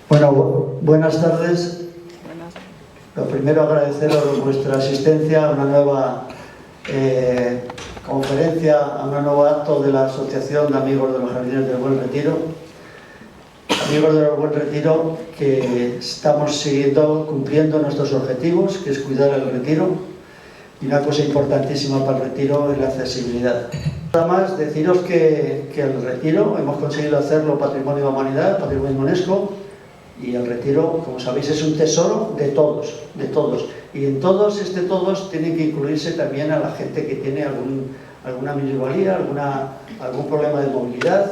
Bueno, buenas tardes. Lo primero, agradeceros vuestra asistencia a una nueva conferencia, a un nuevo acto de la Asociación de Amigos de los Jardines del Buen Retiro. Amigos del Buen Retiro, que estamos cumpliendo nuestros objetivos, que es cuidar el retiro. Y una cosa importantísima para el retiro es la accesibilidad. Nada más deciros que el retiro hemos conseguido hacerlo Patrimonio de la Humanidad, Patrimonio UNESCO, y el retiro, como sabéis, es un tesoro de todos, de todos. Y en todos, todos, tiene que incluirse también a la gente que tiene alguna minusvalía, algún problema de movilidad.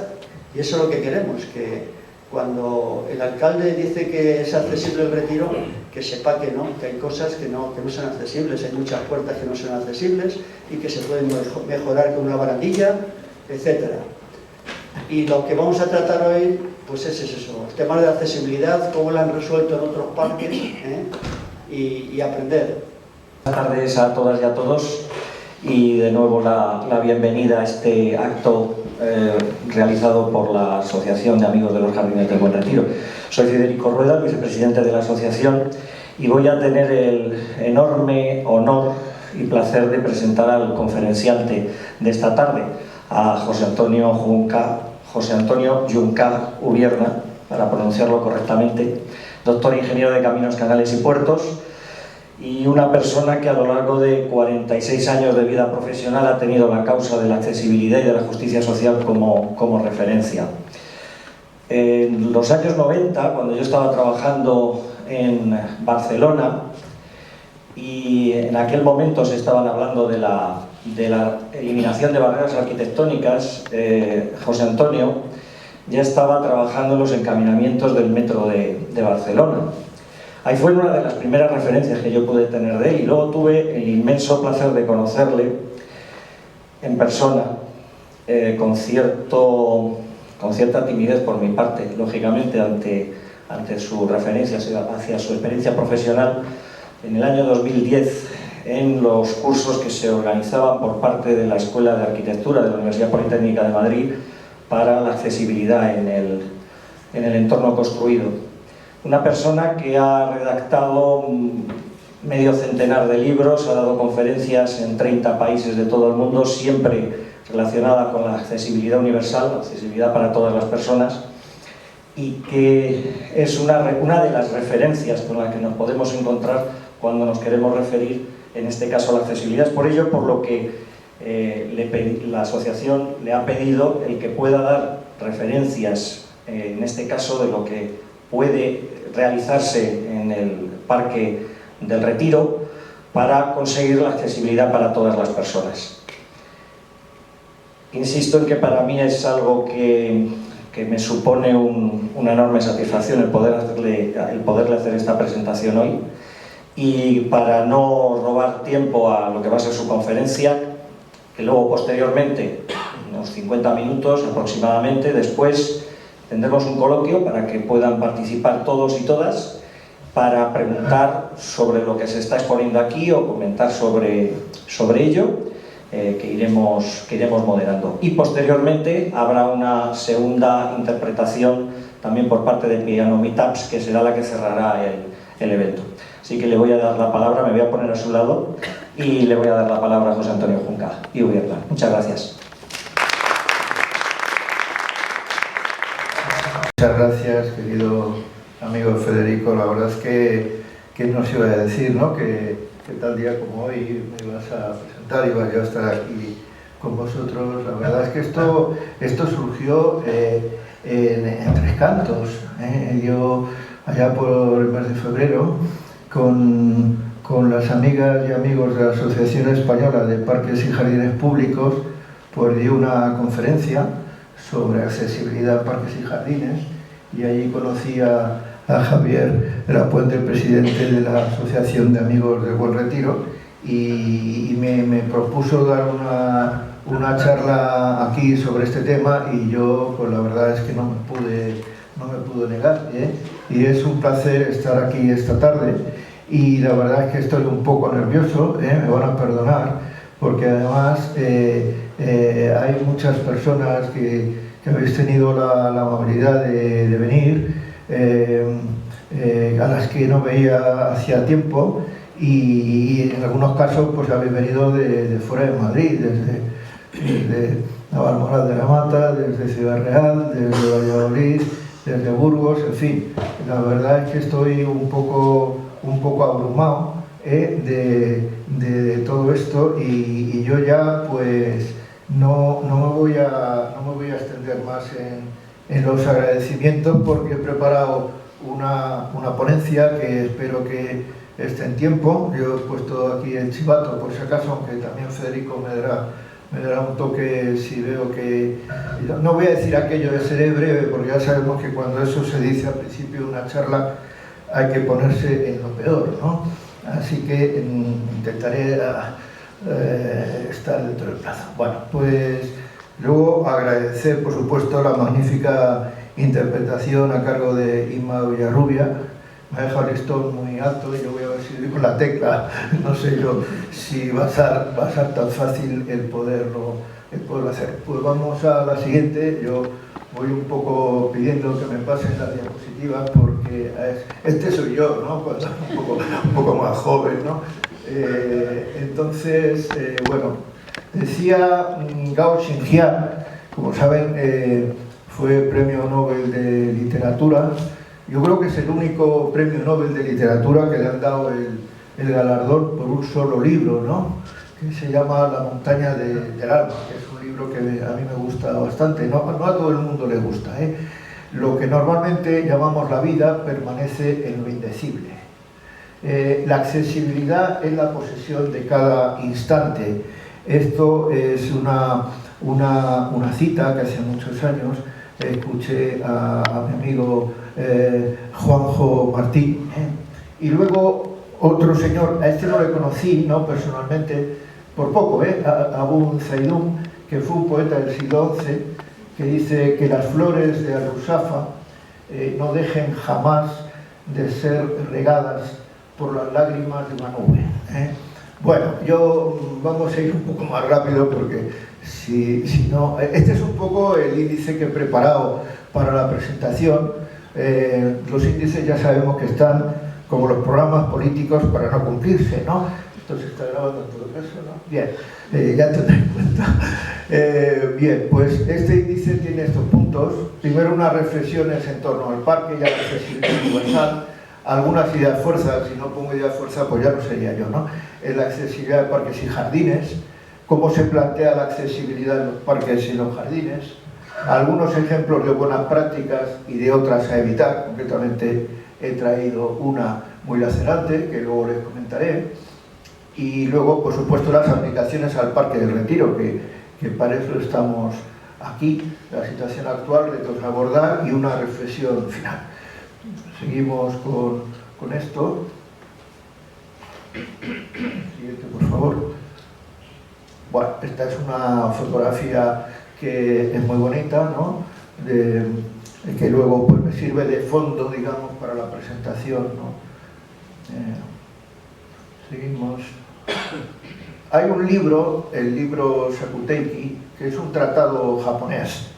Y eso es lo que queremos, que cuando el alcalde dice que es accesible el retiro, que sepa que no, que hay cosas que no son accesibles, hay muchas puertas que no son accesibles y que se pueden mejorar con una barandilla, etcétera. Y lo que vamos a tratar hoy, pues es eso, el tema de la accesibilidad, cómo lo han resuelto en otros parques, y aprender. Buenas tardes a todas y a todos, y de nuevo la bienvenida a este acto realizado por la Asociación de Amigos de los Jardines del Buen Retiro. Soy Federico Rueda, vicepresidente de la asociación, y voy a tener el enorme honor y placer de presentar al conferenciante de esta tarde, a José Antonio Junca Ubierna, para pronunciarlo correctamente, doctor ingeniero de Caminos, Canales y Puertos, y una persona que a lo largo de 46 años de vida profesional ha tenido la causa de la accesibilidad y de la justicia social como referencia. En los años 90, cuando yo estaba trabajando en Barcelona, y en aquel momento se estaban hablando de la eliminación de barreras arquitectónicas, José Antonio ya estaba trabajando en los encaminamientos del metro de Barcelona. Ahí fue una de las primeras referencias que yo pude tener de él, y luego tuve el inmenso placer de conocerle en persona, con cierta timidez por mi parte, lógicamente, ante su referencia hacia su experiencia profesional, en el año 2010, en los cursos que se organizaban por parte de la Escuela de Arquitectura de la Universidad Politécnica de Madrid para la accesibilidad en el entorno construido. Una persona que ha redactado medio centenar de libros, ha dado conferencias en 30 países de todo el mundo, siempre relacionada con la accesibilidad universal, la accesibilidad para todas las personas, y que es una de las referencias con las que nos podemos encontrar cuando nos queremos referir, en este caso, a la accesibilidad. Es por ello por lo que la asociación le ha pedido el que pueda dar referencias, en este caso, de lo que puede realizarse en el Parque del Retiro para conseguir la accesibilidad para todas las personas. Insisto en que para mí es algo que me supone una enorme satisfacción el poderle hacer esta presentación hoy, y para no robar tiempo a lo que va a ser su conferencia, que luego posteriormente, unos 50 minutos aproximadamente después, tendremos un coloquio para que puedan participar todos y todas para preguntar sobre lo que se está exponiendo aquí o comentar sobre ello, que iremos moderando. Y posteriormente habrá una segunda interpretación también por parte de Piano Meetups, que será la que cerrará el evento. Así que le voy a dar la palabra, me voy a poner a su lado y le voy a dar la palabra a José Antonio Junca y Ubierna. Muchas gracias. Muchas gracias, querido amigo Federico. La verdad es que nos iba a decir, ¿no? que tal día como hoy me ibas a presentar, iba yo a estar aquí con vosotros. La verdad es que esto surgió en Tres Cantos. Yo, allá por el mes de febrero, con las amigas y amigos de la Asociación Española de Parques y Jardines Públicos, pues di una conferencia sobre accesibilidad en parques y jardines, y allí conocí a Javier de la Puente, el presidente de la Asociación de Amigos del Buen Retiro, y me propuso dar una charla aquí sobre este tema, y yo pues la verdad es que no me pude negar, y es un placer estar aquí esta tarde, y la verdad es que estoy un poco nervioso, me van a perdonar, porque además hay muchas personas que habéis tenido la amabilidad de venir, a las que no veía hacía tiempo, y en algunos casos pues habéis venido de fuera de Madrid, desde Navalmoral de la Mata, desde Ciudad Real, desde Valladolid, desde Burgos, en fin. La verdad es que estoy un poco abrumado de todo esto, y yo ya pues no me voy a extender más en los agradecimientos, porque he preparado una ponencia que espero que esté en tiempo. Yo he puesto aquí el chivato por si acaso, aunque también Federico me dará un toque si veo que... No voy a decir aquello de seré breve, porque ya sabemos que cuando eso se dice al principio de una charla hay que ponerse en lo peor, ¿no? Así que intentaré estar dentro del plazo. Bueno, pues luego agradecer, por supuesto, la magnífica interpretación a cargo de Inma Villarrubia. Me ha dejado el listón muy alto y yo voy a ver si doy con la tecla. No sé yo si va a ser tan fácil el poderlo hacer. Pues vamos a la siguiente. Yo voy un poco pidiendo que me pasen las diapositivas, porque este soy yo, ¿no? Un poco más joven, ¿no? Entonces, bueno, decía Gao Xingjian, como saben, fue premio Nobel de Literatura. Yo creo que es el único premio Nobel de Literatura que le han dado el galardón por un solo libro, ¿no? Que se llama La montaña del alma, que es un libro que a mí me gusta bastante. No a todo el mundo le gusta, ¿eh? Lo que normalmente llamamos la vida permanece en lo indecible. La accesibilidad es la posesión de cada instante. Esto es una cita que hace muchos años escuché a mi amigo Juanjo Martín, y luego otro señor, a este no le conocí, ¿no?, personalmente, por poco, Abu Zaidun, que fue un poeta del siglo XI, que dice que las flores de Al-Rusafa no dejen jamás de ser regadas por las lágrimas de una nube. Bueno, vamos a ir un poco más rápido, porque si no... Este es un poco el índice que he preparado para la presentación. Los índices ya sabemos que están como los programas políticos para no cumplirse, ¿no? Esto se está grabando en todo caso, ¿no? Bien, ya tendré en cuenta. Bien, pues este índice tiene estos puntos. Primero, unas reflexiones en torno al parque y a la accesibilidad universal. Algunas ideas fuerza, si no pongo ideas fuerza, pues ya no sería yo, ¿no? La accesibilidad de parques y jardines, cómo se plantea la accesibilidad de los parques y los jardines, algunos ejemplos de buenas prácticas y de otras a evitar. Concretamente he traído una muy lacerante, que luego les comentaré, y luego, por supuesto, las aplicaciones al Parque del Retiro, que para eso estamos aquí, la situación actual, retos a abordar y una reflexión final. Seguimos con esto. Siguiente, por favor. Bueno, esta es una fotografía que es muy bonita, ¿no? Que luego pues me sirve de fondo, digamos, para la presentación, ¿no? Seguimos. Hay un libro, el libro Shakuteiki, que es un tratado japonés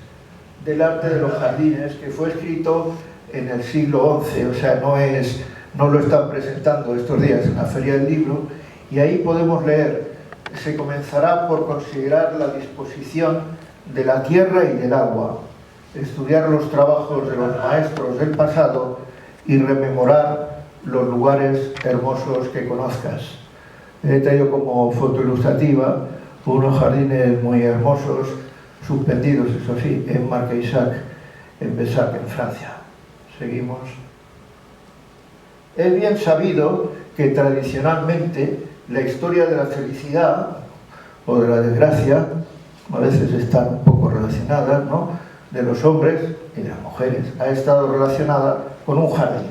del arte de los jardines, que fue escrito en el siglo XI, o sea, no lo están presentando estos días en la Feria del Libro, y ahí podemos leer: se comenzará por considerar la disposición de la tierra y del agua, estudiar los trabajos de los maestros del pasado y rememorar los lugares hermosos que conozcas. He traído como foto ilustrativa unos jardines muy hermosos, suspendidos, eso sí, en Marqueisac, en Besac, en Francia. Seguimos. Es bien sabido que tradicionalmente la historia de la felicidad o de la desgracia a veces están un poco relacionadas, ¿no?, de los hombres y de las mujeres. Ha estado relacionada con un jardín.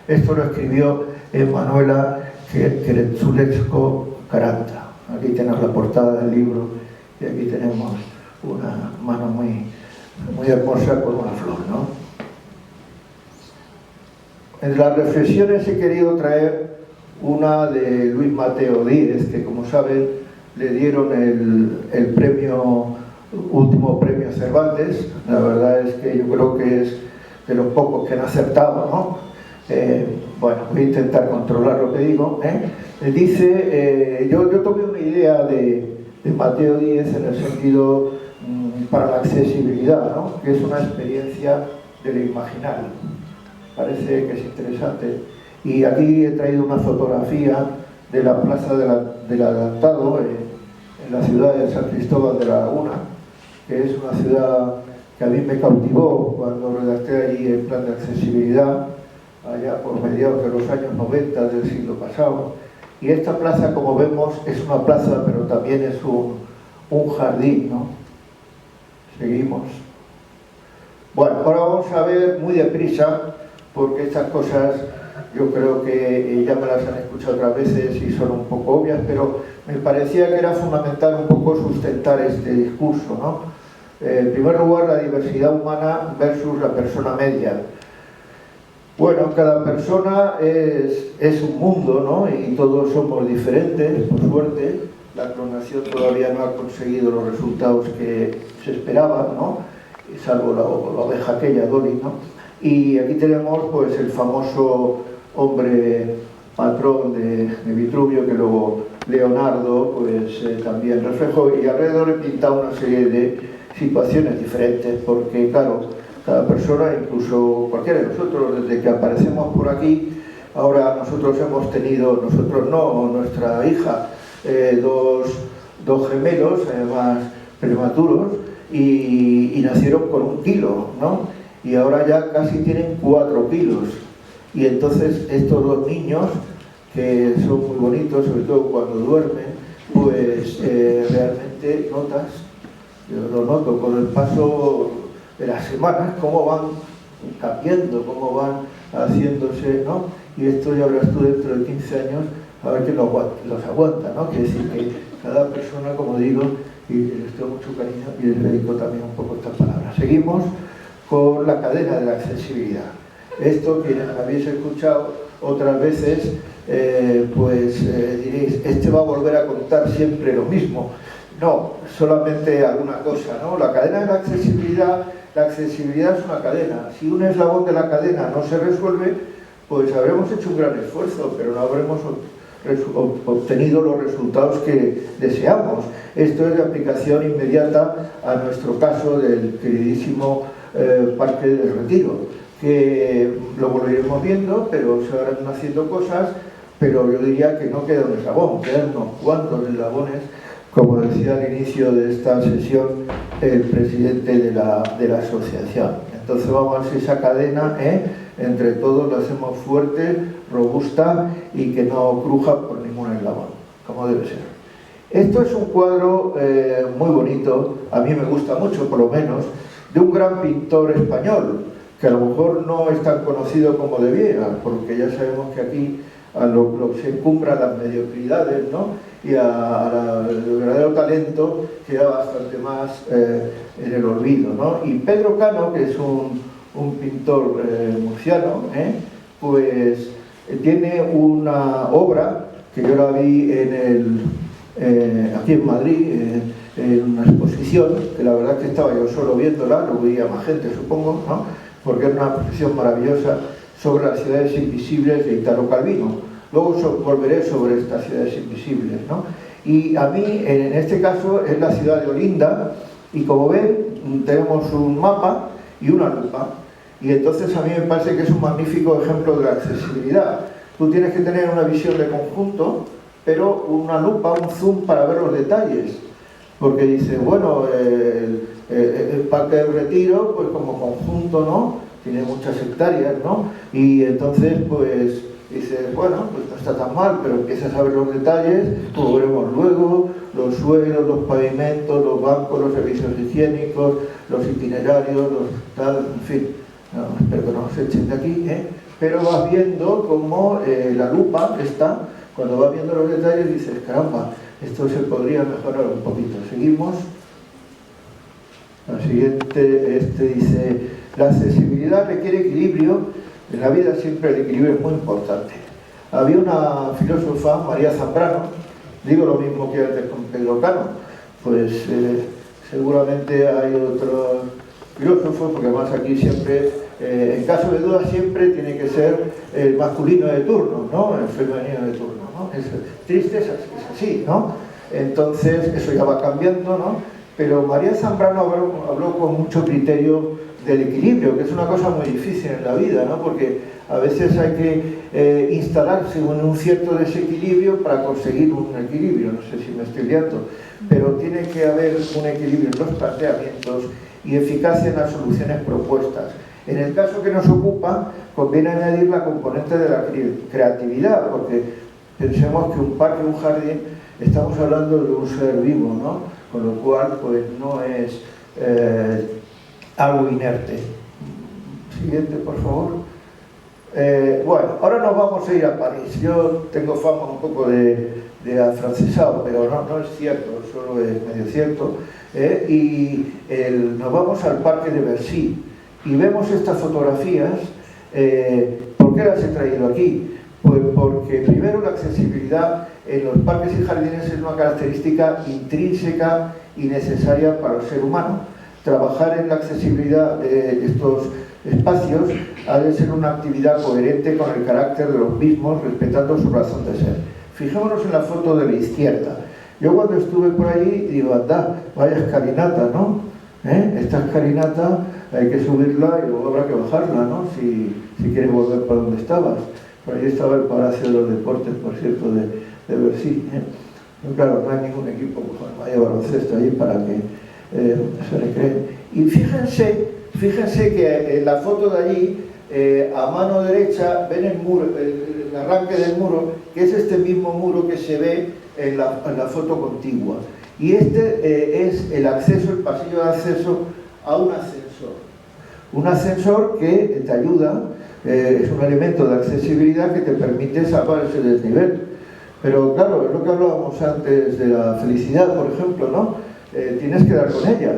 Esto lo escribió Manuela Queretzulesco Caranta. Aquí tenemos la portada del libro y aquí tenemos una mano muy, muy hermosa con una flor, ¿no? En las reflexiones he querido traer una de Luis Mateo Díez, que, como saben, le dieron el último premio Cervantes. La verdad es que yo creo que es de los pocos que han acertado, ¿no? Bueno, voy a intentar controlar lo que digo. Dice, yo tomé una idea de Mateo 10 en el sentido para la accesibilidad, ¿no? Que es una experiencia de lo imaginario. Parece que es interesante. Y aquí he traído una fotografía de la Plaza del Adelantado en la ciudad de San Cristóbal de la Laguna, que es una ciudad que a mí me cautivó cuando redacté allí el plan de accesibilidad, allá por mediados de los años 90 del siglo pasado. Y esta plaza, como vemos, es una plaza, pero también es un jardín, ¿no? Seguimos. Bueno, ahora vamos a ver muy deprisa, porque estas cosas yo creo que ya me las han escuchado otras veces y son un poco obvias, pero me parecía que era fundamental un poco sustentar este discurso, ¿no? En primer lugar, la diversidad humana versus la persona media. Bueno, cada persona es un mundo, ¿no? Y todos somos diferentes, por suerte. La clonación todavía no ha conseguido los resultados que se esperaban, ¿no? Salvo la oveja aquella, Dolly, ¿no? Y aquí tenemos pues el famoso hombre patrón de Vitruvio, que luego Leonardo pues también reflejó, y alrededor he pintado una serie de situaciones diferentes, porque claro, cada persona, incluso cualquiera de nosotros, desde que aparecemos por aquí, ahora nosotros hemos tenido, nosotros no, nuestra hija, dos gemelos, además prematuros, y nacieron con 1 kilo, ¿no? Y ahora ya casi tienen 4 kilos. Y entonces estos 2 niños, que son muy bonitos, sobre todo cuando duermen, pues realmente notas, yo lo noto con el paso de las semanas, cómo van cambiando, cómo van haciéndose, ¿no? Y esto ya verás tú dentro de 15 años, a ver quién los aguanta, ¿no? Quiere decir que cada persona, como digo, y les tengo mucho cariño y les dedico también un poco estas palabras. Seguimos con la cadena de la accesibilidad. Esto, quienes habéis escuchado otras veces, diréis, este va a volver a contar siempre lo mismo. No, solamente alguna cosa, ¿no? La cadena de la accesibilidad es una cadena. Si un eslabón de la cadena no se resuelve, pues habremos hecho un gran esfuerzo, pero no habremos obtenido los resultados que deseamos. Esto es de aplicación inmediata a nuestro caso del queridísimo Parque del Retiro, que luego lo iremos viendo, pero se van haciendo cosas, pero yo diría que no queda un eslabón, quedan unos cuantos eslabones, como decía al inicio de esta sesión el presidente de la asociación. Entonces vamos a ver si esa cadena, entre todos la hacemos fuerte, robusta y que no cruja por ningún eslabón, como debe ser. Esto es un cuadro muy bonito, a mí me gusta mucho por lo menos, de un gran pintor español, que a lo mejor no es tan conocido como debiera, porque ya sabemos que aquí a lo que se encumbran las mediocridades, ¿no? Y al verdadero talento queda bastante más en el olvido, ¿no? Y Pedro Cano, que es un pintor murciano, pues tiene una obra que yo la vi aquí en Madrid, en una exposición, que la verdad que estaba yo solo viéndola, lo veía más gente, supongo, ¿no? Porque era una exposición maravillosa sobre las ciudades invisibles de Italo Calvino. Luego volveré sobre estas ciudades invisibles, ¿no? Y a mí, en este caso, es la ciudad de Olinda, y como ven, tenemos un mapa y una lupa. Y entonces a mí me parece que es un magnífico ejemplo de la accesibilidad. Tú tienes que tener una visión de conjunto, pero una lupa, un zoom para ver los detalles. Porque dice, bueno, el Parque del Retiro, pues como conjunto, ¿no? Tiene muchas hectáreas, ¿no? Y entonces, pues, dices, bueno, pues no está tan mal, pero empiezas a ver los detalles, como veremos luego, los suelos, los pavimentos, los bancos, los servicios higiénicos, los itinerarios, en fin, no, espero que no nos echen de aquí, pero vas viendo cómo la lupa está, cuando vas viendo los detalles dices, caramba, esto se podría mejorar un poquito. Seguimos. La siguiente, dice, la accesibilidad requiere equilibrio. En la vida siempre el equilibrio es muy importante. Había una filósofa, María Zambrano, digo lo mismo que antes con Pedro Cano, pues seguramente hay otros filósofos, porque además aquí siempre, en caso de duda, siempre tiene que ser el masculino de turno, ¿no? El femenino de turno, ¿no? Es triste, es así, ¿no? Entonces, eso ya va cambiando, ¿no? Pero María Zambrano habló con mucho criterio del equilibrio, que es una cosa muy difícil en la vida, ¿no? Porque a veces hay que instalarse en un cierto desequilibrio para conseguir un equilibrio, no sé si me estoy liando, pero tiene que haber un equilibrio en los planteamientos y eficacia en las soluciones propuestas. En el caso que nos ocupa, conviene añadir la componente de la creatividad, porque pensemos que un parque, un jardín, estamos hablando de un ser vivo, ¿no? Con lo cual, pues no es algo inerte. Siguiente, por favor. Bueno, ahora nos vamos a ir a París. Yo tengo fama un poco de afrancesado, pero no es cierto, solo es medio cierto. Nos vamos al parque de Bercy y vemos estas fotografías. ¿Por qué las he traído aquí? Pues porque primero la accesibilidad en los parques y jardines es una característica intrínseca y necesaria para el ser humano. Trabajar en la accesibilidad de estos espacios ha de ser una actividad coherente con el carácter de los mismos, respetando su razón de ser. Fijémonos en la foto de la izquierda. Yo cuando estuve por allí digo, anda, vaya escalinata, ¿no? Esta escalinata hay que subirla y luego habrá que bajarla, ¿no? Si quieres volver para donde estabas. Por ahí estaba el Palacio de los Deportes, por cierto, de Bercy. Pero claro, no hay ningún equipo con vaya baloncesto allí para que se recreen. Y fíjense que en la foto de allí, a mano derecha, ven el muro, el arranque del muro, que es este mismo muro que se ve en la foto contigua. Y este es el acceso, el pasillo de acceso a un ascensor. Un ascensor que te ayuda, es un elemento de accesibilidad que te permite salvar ese desnivel. Pero claro, es lo que hablábamos antes de la felicidad, por ejemplo, ¿no? Tienes que dar con ella.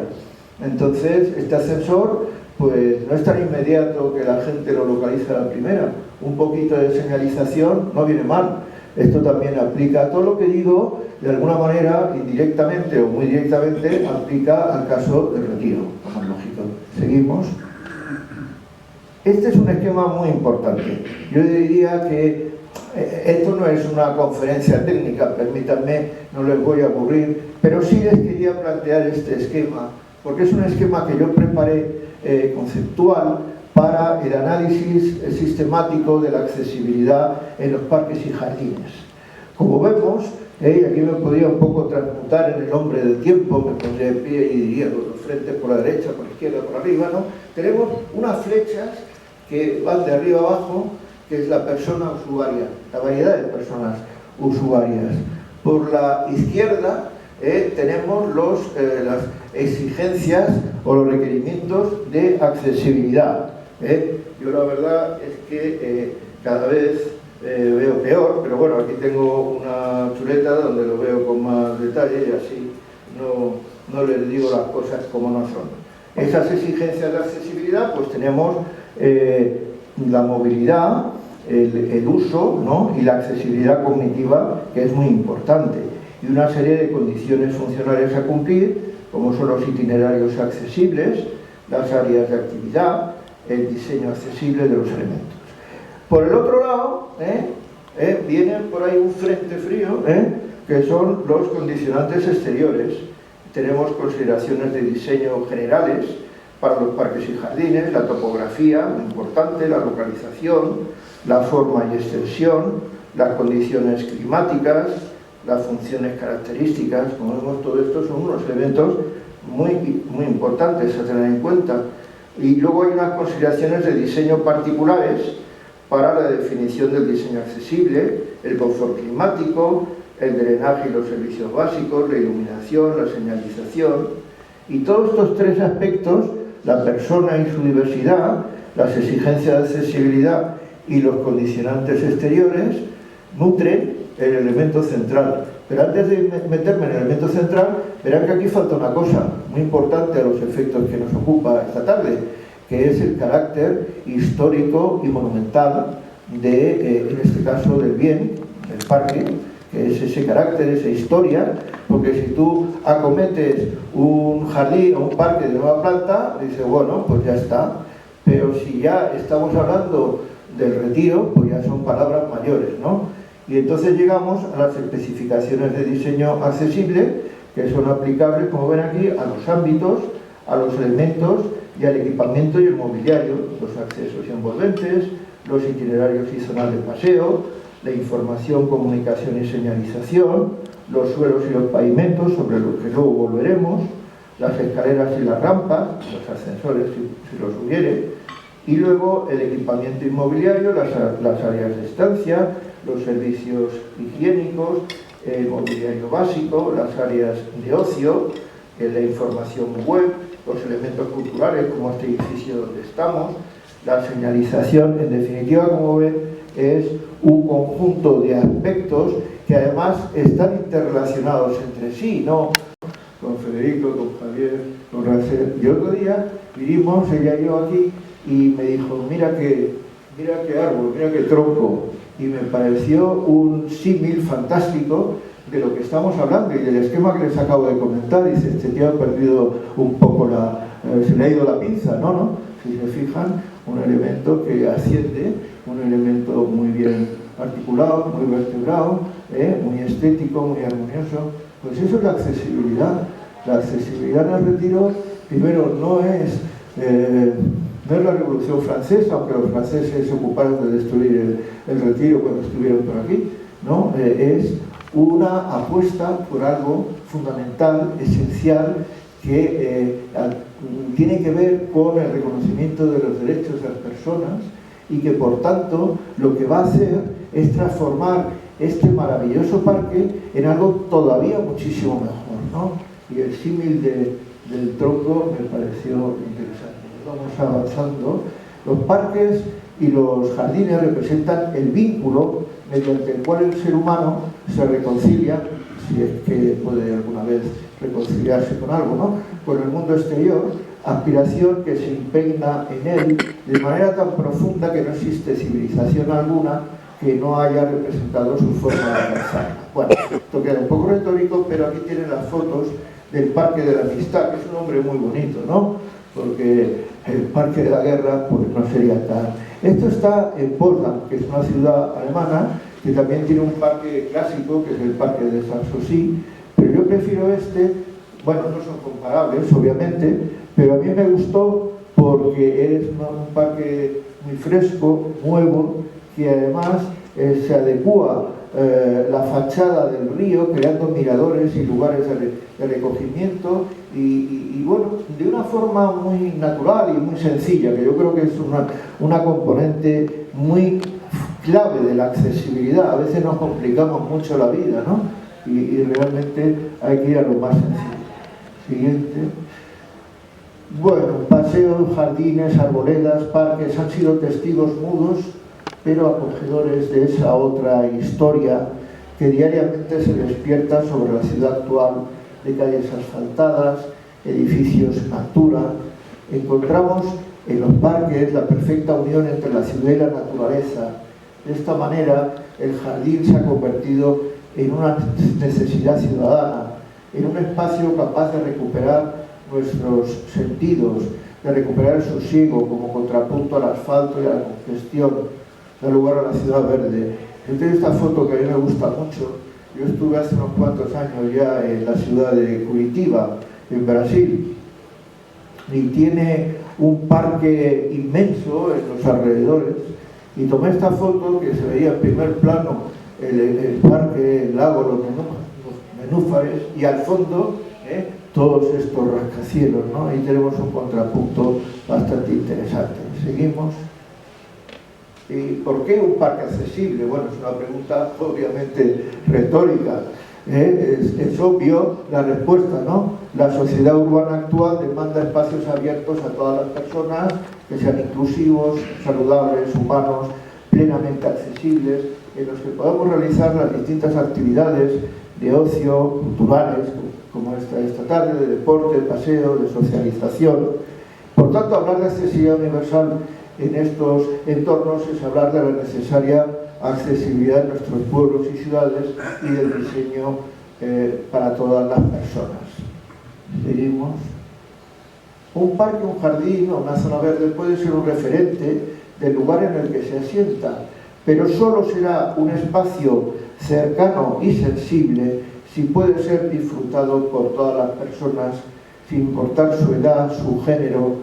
Entonces, este ascensor, pues no es tan inmediato que la gente lo localiza a la primera. Un poquito de señalización no viene mal. Esto también aplica a todo lo que digo, de alguna manera, indirectamente o muy directamente, aplica al caso del retiro, como es lógico. Seguimos. Este es un esquema muy importante. Yo diría que esto no es una conferencia técnica, permítanme, no les voy a aburrir, pero sí les quería plantear este esquema, porque es un esquema que yo preparé conceptual para el análisis sistemático de la accesibilidad en los parques y jardines. Como vemos, aquí me podría un poco transmutar en el hombre del tiempo, me pondría de pie y diría los frentes por la derecha, por la izquierda, por arriba, ¿no? Tenemos unas flechas que van de arriba abajo, que es la persona usuaria, la variedad de personas usuarias. Por la izquierda tenemos las exigencias o los requerimientos de accesibilidad. Yo la verdad es que cada vez veo peor, pero bueno, aquí tengo una chuleta donde lo veo con más detalle y así no les digo las cosas como no son. Esas exigencias de accesibilidad, pues tenemos la movilidad, el uso, ¿no? Y la accesibilidad cognitiva, que es muy importante, y una serie de condiciones funcionales a cumplir, como son los itinerarios accesibles, las áreas de actividad, el diseño accesible de los elementos. Por el otro lado, viene por ahí un frente frío, que son los condicionantes exteriores. Tenemos consideraciones de diseño generales para los parques y jardines, la topografía, muy importante, la localización, la forma y extensión, las condiciones climáticas, las funciones características. Como vemos, todo esto son unos elementos muy importantes a tener en cuenta. Y luego hay unas consideraciones de diseño particulares para la definición del diseño accesible, el confort climático, el drenaje y los servicios básicos, la iluminación, la señalización. Y todos estos tres aspectos, la persona y su diversidad, las exigencias de accesibilidad y los condicionantes exteriores, nutren el elemento central. Pero antes de meterme en el elemento central, verán que aquí falta una cosa muy importante a los efectos que nos ocupa esta tarde, que es el carácter histórico y monumental en este caso, del bien, del parque, que es ese carácter, esa historia Porque si tú acometes un jardín o un parque de nueva planta, dices, bueno, pues ya está. Pero si ya estamos hablando del retiro, pues ya son palabras mayores, ¿no? Y entonces llegamos a las especificaciones de diseño accesible, que son aplicables, como ven aquí, a los ámbitos, a los elementos y al equipamiento y el mobiliario, los accesos y envolventes, los itinerarios y zonas de paseo, la información, comunicación y señalización, los suelos y los pavimentos, sobre los que luego volveremos, las escaleras y las rampas, los ascensores si los hubiere, y luego el equipamiento inmobiliario, las áreas de estancia, los servicios higiénicos, el mobiliario básico, las áreas de ocio, la información web, los elementos culturales como este edificio donde estamos, la señalización. En definitiva, como ven, es un conjunto de aspectos que además están interrelacionados entre sí, ¿no? Con Federico, con Javier, con Racel. Y otro día vinimos, ella y yo aquí, y me dijo, mira qué árbol, mira qué tronco. Y me pareció un símil fantástico de lo que estamos hablando y del esquema que les acabo de comentar. Dice, este tío ha perdido un poco se le ha ido la pinza, ¿no? Si se fijan, un elemento que asciende, un elemento muy bien articulado, muy vertebrado, muy estético, muy armonioso. Pues eso es la accesibilidad. La accesibilidad en el retiro, primero, no es la Revolución Francesa, aunque los franceses se ocuparon de destruir el retiro cuando estuvieron por aquí, ¿no? Es una apuesta por algo fundamental, esencial, que tiene que ver con el reconocimiento de los derechos de las personas y que, por tanto, lo que va a hacer es transformar este maravilloso parque en algo todavía muchísimo mejor, ¿no? Y el símil del tronco me pareció interesante. Vamos avanzando. Los parques y los jardines representan el vínculo mediante el cual el ser humano se reconcilia, si es que puede alguna vez reconciliarse con algo, ¿no?, con el mundo exterior, aspiración que se impregna en él de manera tan profunda que no existe civilización alguna que no haya representado su forma de alcanzarla. Bueno, esto queda un poco retórico, pero aquí tienen las fotos del Parque de la Amistad, que es un nombre muy bonito, ¿no? Porque el Parque de la Guerra pues no sería tan... Esto está en Potsdam, que es una ciudad alemana, que también tiene un parque clásico, que es el Parque de Sanssouci, pero yo prefiero este. Bueno, no son comparables, obviamente, pero a mí me gustó porque es un parque muy fresco, nuevo, que además se adecúa la fachada del río, creando miradores y lugares de recogimiento y bueno, de una forma muy natural y muy sencilla, que yo creo que es una componente muy clave de la accesibilidad. A veces nos complicamos mucho la vida, ¿no? Y realmente hay que ir a lo más sencillo. Siguiente. Bueno, paseos, jardines, arboledas, parques han sido testigos mudos, pero acogedores de esa otra historia que diariamente se despierta sobre la ciudad actual, de calles asfaltadas, edificios en altura. Encontramos en los parques la perfecta unión entre la ciudad y la naturaleza. De esta manera, el jardín se ha convertido en una necesidad ciudadana, en un espacio capaz de recuperar nuestros sentidos, de recuperar el sosiego como contrapunto al asfalto y a la congestión, da lugar a la ciudad verde. Yo tengo esta foto que a mí me gusta mucho. Yo estuve hace unos cuantos años ya en la ciudad de Curitiba, en Brasil, y tiene un parque inmenso en los alrededores, y tomé esta foto que se veía en primer plano el parque, el lago, los nenúfares, y al fondo todos estos rascacielos, ¿no? Ahí tenemos un contrapunto bastante interesante. Seguimos. ¿Y por qué un parque accesible? Bueno, es una pregunta obviamente retórica. Es obvio la respuesta, ¿no? La sociedad urbana actual demanda espacios abiertos a todas las personas, que sean inclusivos, saludables, humanos, plenamente accesibles, en los que podamos realizar las distintas actividades de ocio, culturales, como esta tarde, de deporte, de paseo, de socialización. Por tanto, hablar de accesibilidad universal en estos entornos es hablar de la necesaria accesibilidad de nuestros pueblos y ciudades y del diseño para todas las personas. Seguimos. Un parque, un jardín o una zona verde puede ser un referente del lugar en el que se asienta, pero solo será un espacio cercano y sensible si puede ser disfrutado por todas las personas, sin importar su edad, su género,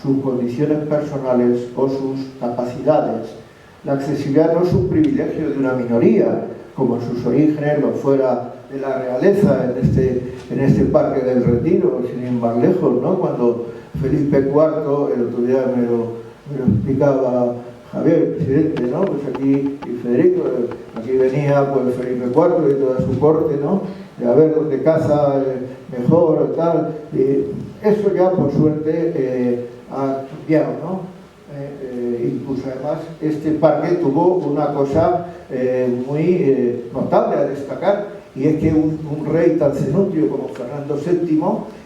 sus condiciones personales o sus capacidades. La accesibilidad no es un privilegio de una minoría, como en sus orígenes lo fuera de la realeza en este Parque del Retiro, sin ir más lejos, ¿no? Cuando Felipe IV, el otro día me lo explicaba Javier, el presidente, ¿no? Pues aquí, y Federico, aquí venía pues Felipe IV y toda su corte, ¿no? De a ver dónde caza mejor, tal. Y eso ya, por suerte, ha cambiado, ¿no? Incluso además este parque tuvo una cosa muy notable a destacar, y es que un rey tan cenutrio como Fernando VII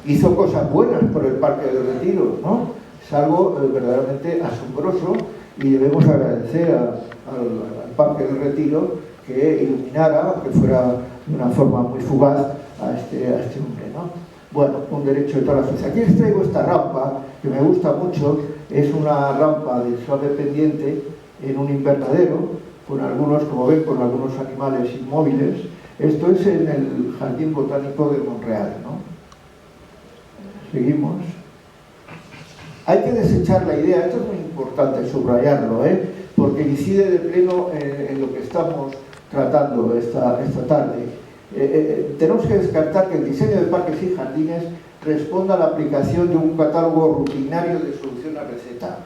hizo cosas buenas por el Parque del Retiro, ¿no? Es algo verdaderamente asombroso, y debemos agradecer al Parque del Retiro que iluminara, que fuera de una forma muy fugaz a este hombre, ¿no? Bueno, un derecho de toda la sociedad. Aquí les traigo esta rampa, que me gusta mucho. Es una rampa de suave pendiente en un invernadero, con algunos, como ven, con algunos animales inmóviles. Esto es en el Jardín Botánico de Montreal, ¿no? Seguimos. Hay que desechar la idea, esto es muy importante subrayarlo, porque incide de pleno en lo que estamos tratando esta tarde. Tenemos que descartar que el diseño de parques y jardines responda a la aplicación de un catálogo rutinario de solución a receta,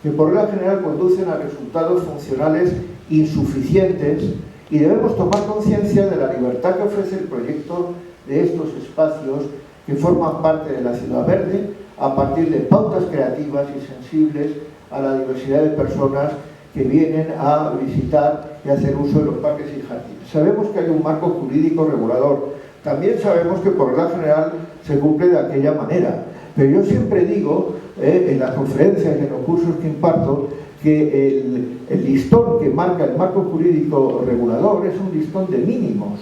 que por regla general conducen a resultados funcionales insuficientes, y debemos tomar conciencia de la libertad que ofrece el proyecto de estos espacios que forman parte de la ciudad verde, a partir de pautas creativas y sensibles a la diversidad de personas que vienen a visitar y hacer uso de los parques y jardines. Sabemos que hay un marco jurídico regulador, también sabemos que por regla general se cumple de aquella manera, pero yo siempre digo, en las conferencias y en los cursos que imparto, que el listón que marca el marco jurídico regulador es un listón de mínimos.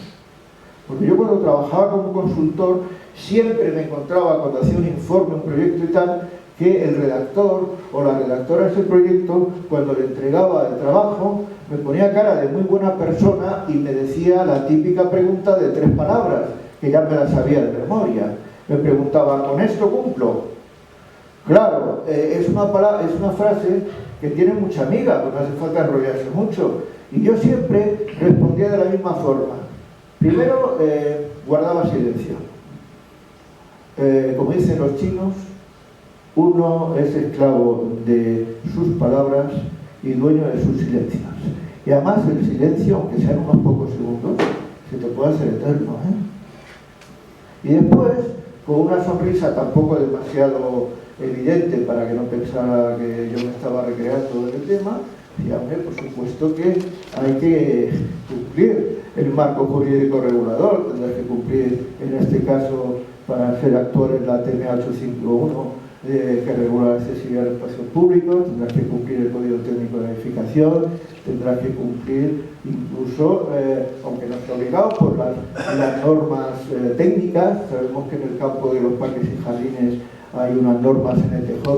Porque yo cuando trabajaba como consultor siempre me encontraba, cuando hacía un informe, un proyecto y tal, que el redactor o la redactora de ese proyecto, cuando le entregaba el trabajo, me ponía cara de muy buena persona y me decía la típica pregunta de 3 palabras, que ya me la sabía de memoria. Me preguntaba, ¿con esto cumplo? Claro, es una frase que tiene mucha amiga, porque no hace falta enrollarse mucho. Y yo siempre respondía de la misma forma. Primero, guardaba silencio. Como dicen los chinos, uno es esclavo de sus palabras y dueño de sus silencios. Y además el silencio, aunque sean unos pocos segundos, se te puede hacer eterno, Y después, con una sonrisa tampoco demasiado evidente para que no pensara que yo me estaba recreando del tema, y hombre, por supuesto que hay que cumplir el marco jurídico regulador, tendrás que cumplir, en este caso, para ser actores, la TMA 851, que regula la accesibilidad al espacio público, tendrás que cumplir el Código Técnico de Edificación, tendrás que cumplir incluso, aunque no esté obligado, por las normas técnicas. Sabemos que en el campo de los parques y jardines hay unas normas NTJ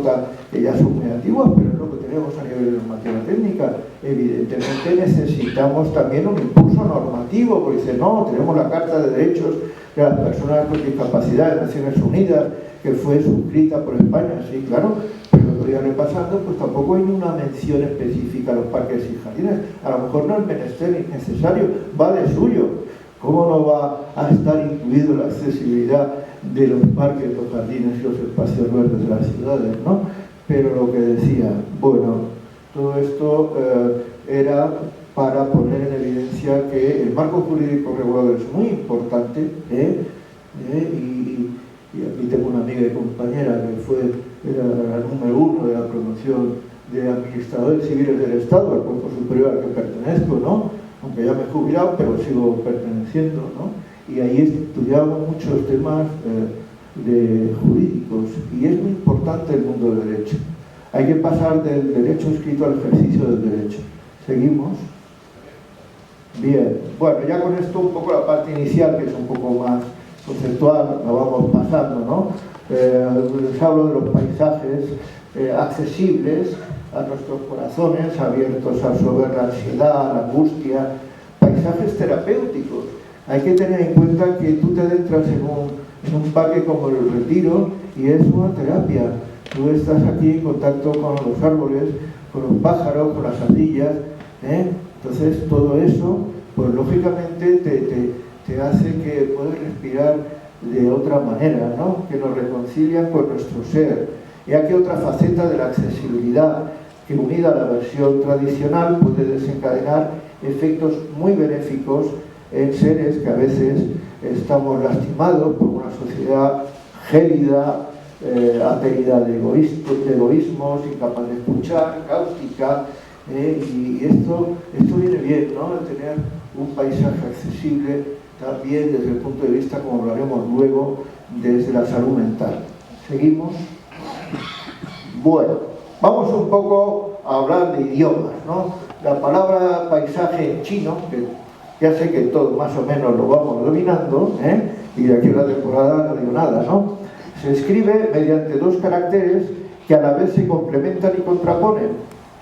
que ya son muy antiguas, pero es lo que tenemos a nivel de normativa técnica. Evidentemente necesitamos también un impulso normativo, porque dice, no, tenemos la Carta de Derechos de las Personas con Discapacidad de Naciones Unidas, que fue suscrita por España, sí, claro, pero lo que voy repasando, pues tampoco hay una mención específica a los parques y jardines. A lo mejor no es menester ni necesario, va de suyo. ¿Cómo no va a estar incluido la accesibilidad de los parques, los jardines y los espacios verdes de las ciudades, ¿no? Pero lo que decía, bueno, todo esto era para poner en evidencia que el marco jurídico regulador es muy importante, y aquí tengo una amiga y compañera que era la número 1 de la promoción de administradores civiles del Estado, al cuerpo superior al que pertenezco, ¿no? Aunque ya me he jubilado, pero sigo perteneciendo, ¿no? Y ahí estudiamos muchos temas de jurídicos, y es muy importante el mundo del derecho. Hay que pasar del derecho escrito al ejercicio del derecho. Seguimos. Bien, bueno, ya con esto un poco la parte inicial, que es un poco más conceptual, la vamos pasando, ¿no? Les hablo de los paisajes accesibles a nuestros corazones, abiertos a absorber la ansiedad, la angustia, paisajes terapéuticos. Hay que tener en cuenta que tú te adentras en un parque como el Retiro y es una terapia. Tú estás aquí en contacto con los árboles, con los pájaros, con las ardillas, ¿eh? Entonces todo eso, pues lógicamente te hace que puedas respirar de otra manera, ¿no? Que nos reconcilian con nuestro ser. Y aquí otra faceta de la accesibilidad, que unida a la versión tradicional puede desencadenar efectos muy benéficos en seres que a veces estamos lastimados por una sociedad gélida, aterida de egoísmos, incapaz de escuchar, cáustica, y esto viene bien, ¿no? De tener un paisaje accesible también desde el punto de vista, como lo haremos luego, desde la salud mental. ¿Seguimos? Bueno, vamos un poco a hablar de idiomas, ¿no? La palabra paisaje en chino, que ya sé que todos más o menos lo vamos dominando, y de aquí a la temporada no digo nada, ¿no? Se escribe mediante dos caracteres que a la vez se complementan y contraponen.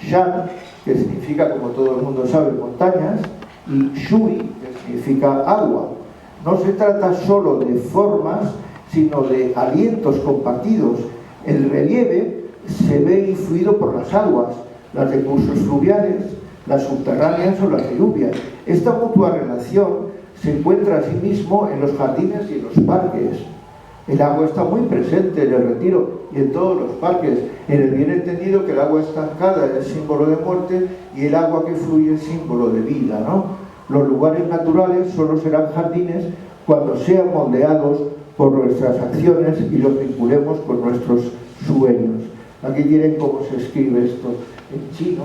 Shan, que significa, como todo el mundo sabe, montañas, y Shui, que significa agua. No se trata solo de formas, sino de alientos compartidos. El relieve se ve influido por las aguas, las de cursos fluviales, las subterráneas o las de lluvia. Esta mutua relación se encuentra asimismo en los jardines y en los parques. El agua está muy presente en el Retiro y en todos los parques, en el bien entendido que el agua estancada es símbolo de muerte y el agua que fluye es símbolo de vida, ¿no? Los lugares naturales solo serán jardines cuando sean moldeados por nuestras acciones y los vinculemos con nuestros sueños. Aquí tienen cómo se escribe esto en chino.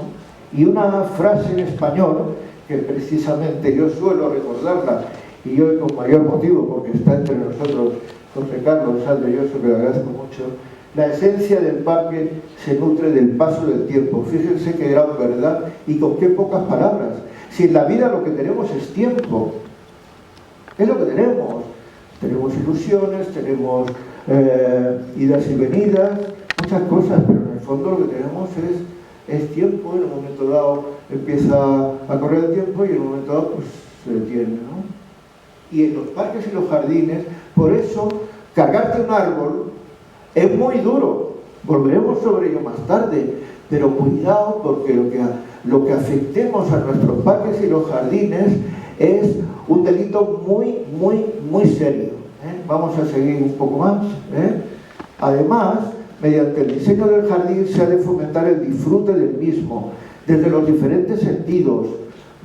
Y una frase en español, que precisamente yo suelo recordarla, y hoy con mayor motivo, porque está entre nosotros José Carlos Saldelloso, que le agradezco mucho: la esencia del parque se nutre del paso del tiempo. Fíjense qué gran verdad y con qué pocas palabras. Si en la vida lo que tenemos es tiempo, es lo que tenemos. Tenemos ilusiones, tenemos idas y venidas, muchas cosas, pero en el fondo lo que tenemos es tiempo. En un momento dado empieza a correr el tiempo y en un momento dado pues se detiene, ¿no? Y en los parques y los jardines, por eso cargarte un árbol es muy duro. Volveremos sobre ello más tarde, pero cuidado, porque lo que afectemos a nuestros parques y los jardines es un delito muy, muy, muy serio. Vamos a seguir un poco más. Además, mediante el diseño del jardín se ha de fomentar el disfrute del mismo, desde los diferentes sentidos,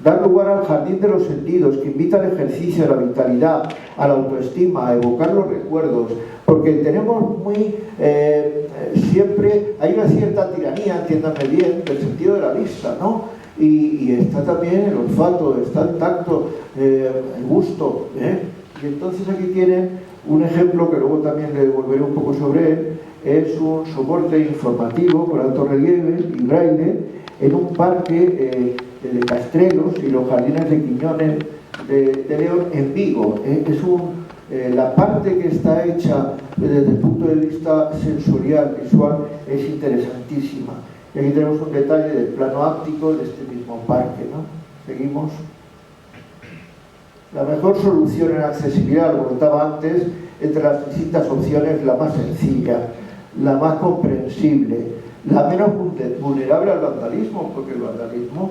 dar lugar al jardín de los sentidos, que invita al ejercicio, a la vitalidad, a la autoestima, a evocar los recuerdos, porque tenemos siempre hay una cierta tiranía, entiéndame bien, del sentido de la vista, ¿no? Y está también el olfato, está el tacto, el gusto, Y entonces aquí tienen un ejemplo que luego también le volveré un poco sobre él. Es un soporte informativo con alto relieve y braille en un parque de Castrelos y los jardines de Quiñones de León en Vigo. La parte que está hecha desde el punto de vista sensorial, visual, es interesantísima. Y aquí tenemos un detalle del plano áptico de este mismo parque, ¿no? Seguimos. La mejor solución en accesibilidad, lo comentaba antes, entre las distintas opciones, la más sencilla, la más comprensible, la menos vulnerable al vandalismo, porque el vandalismo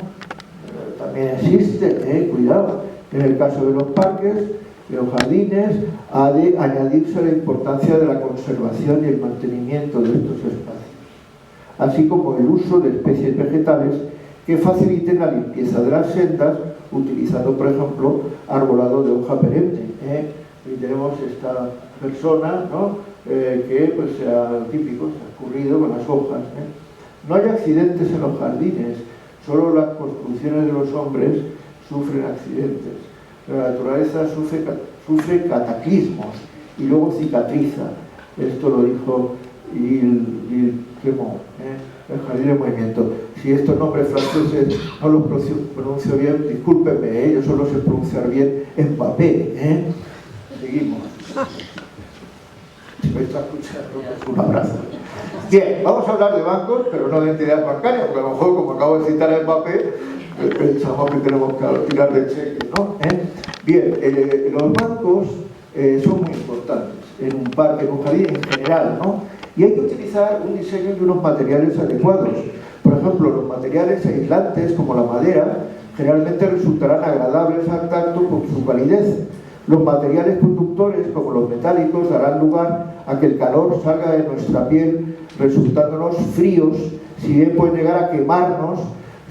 también existe, cuidado. En el caso de los parques, de los jardines, ha de añadirse la importancia de la conservación y el mantenimiento de estos espacios, así como el uso de especies vegetales que faciliten la limpieza de las sendas, utilizando, por ejemplo, arbolado de hoja perenne. Y tenemos esta persona, ¿no? Que pues sea típico, se ha escurrido con las hojas. No hay accidentes en los jardines, solo las construcciones de los hombres sufren accidentes. La naturaleza sufre cataclismos y luego cicatriza. Esto lo dijo Yves Clément, el jardín en movimiento. Si estos nombres franceses no los pronuncio bien, discúlpenme, yo solo sé pronunciar bien en papel. Seguimos. Si me está escuchando, pues un abrazo. Bien, vamos a hablar de bancos, pero no de entidades bancarias, porque a lo mejor, como acabo de citar en papel, pensamos que tenemos que tirar de cheque, ¿no? Bien, los bancos son muy importantes en un parque, en un jardín en general, ¿no? Y hay que utilizar un diseño y unos materiales adecuados. Por ejemplo, los materiales aislantes, como la madera, generalmente resultarán agradables al tacto por su calidez. Los materiales conductores, como los metálicos, darán lugar a que el calor salga de nuestra piel, resultándonos fríos, si bien pueden llegar a quemarnos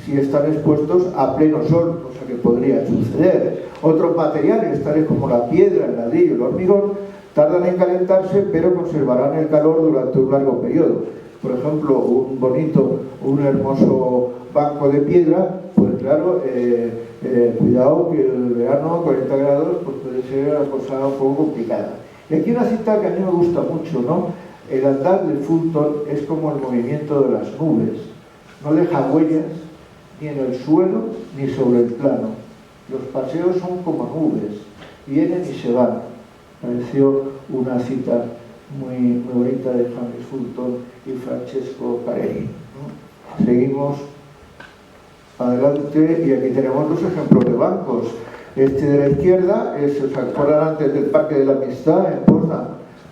si están expuestos a pleno sol, cosa que podría suceder. Otros materiales, tales como la piedra, el ladrillo, el hormigón, tardan en calentarse, pero conservarán el calor durante un largo periodo. Por ejemplo, un hermoso banco de piedra, pues claro, cuidado que el verano a 40 grados pues puede ser una cosa un poco complicada. Y aquí una cita que a mí me gusta mucho, ¿no? El andar de Fulton es como el movimiento de las nubes, no deja huellas ni en el suelo ni sobre el plano. Los paseos son como nubes, vienen y se van. Pareció una cita muy bonita de James Fulton y Francesco Parelli, ¿no? Seguimos adelante y aquí tenemos dos ejemplos de bancos. Este de la izquierda, ¿os acuerdan antes del Parque de la Amistad en Potsdam?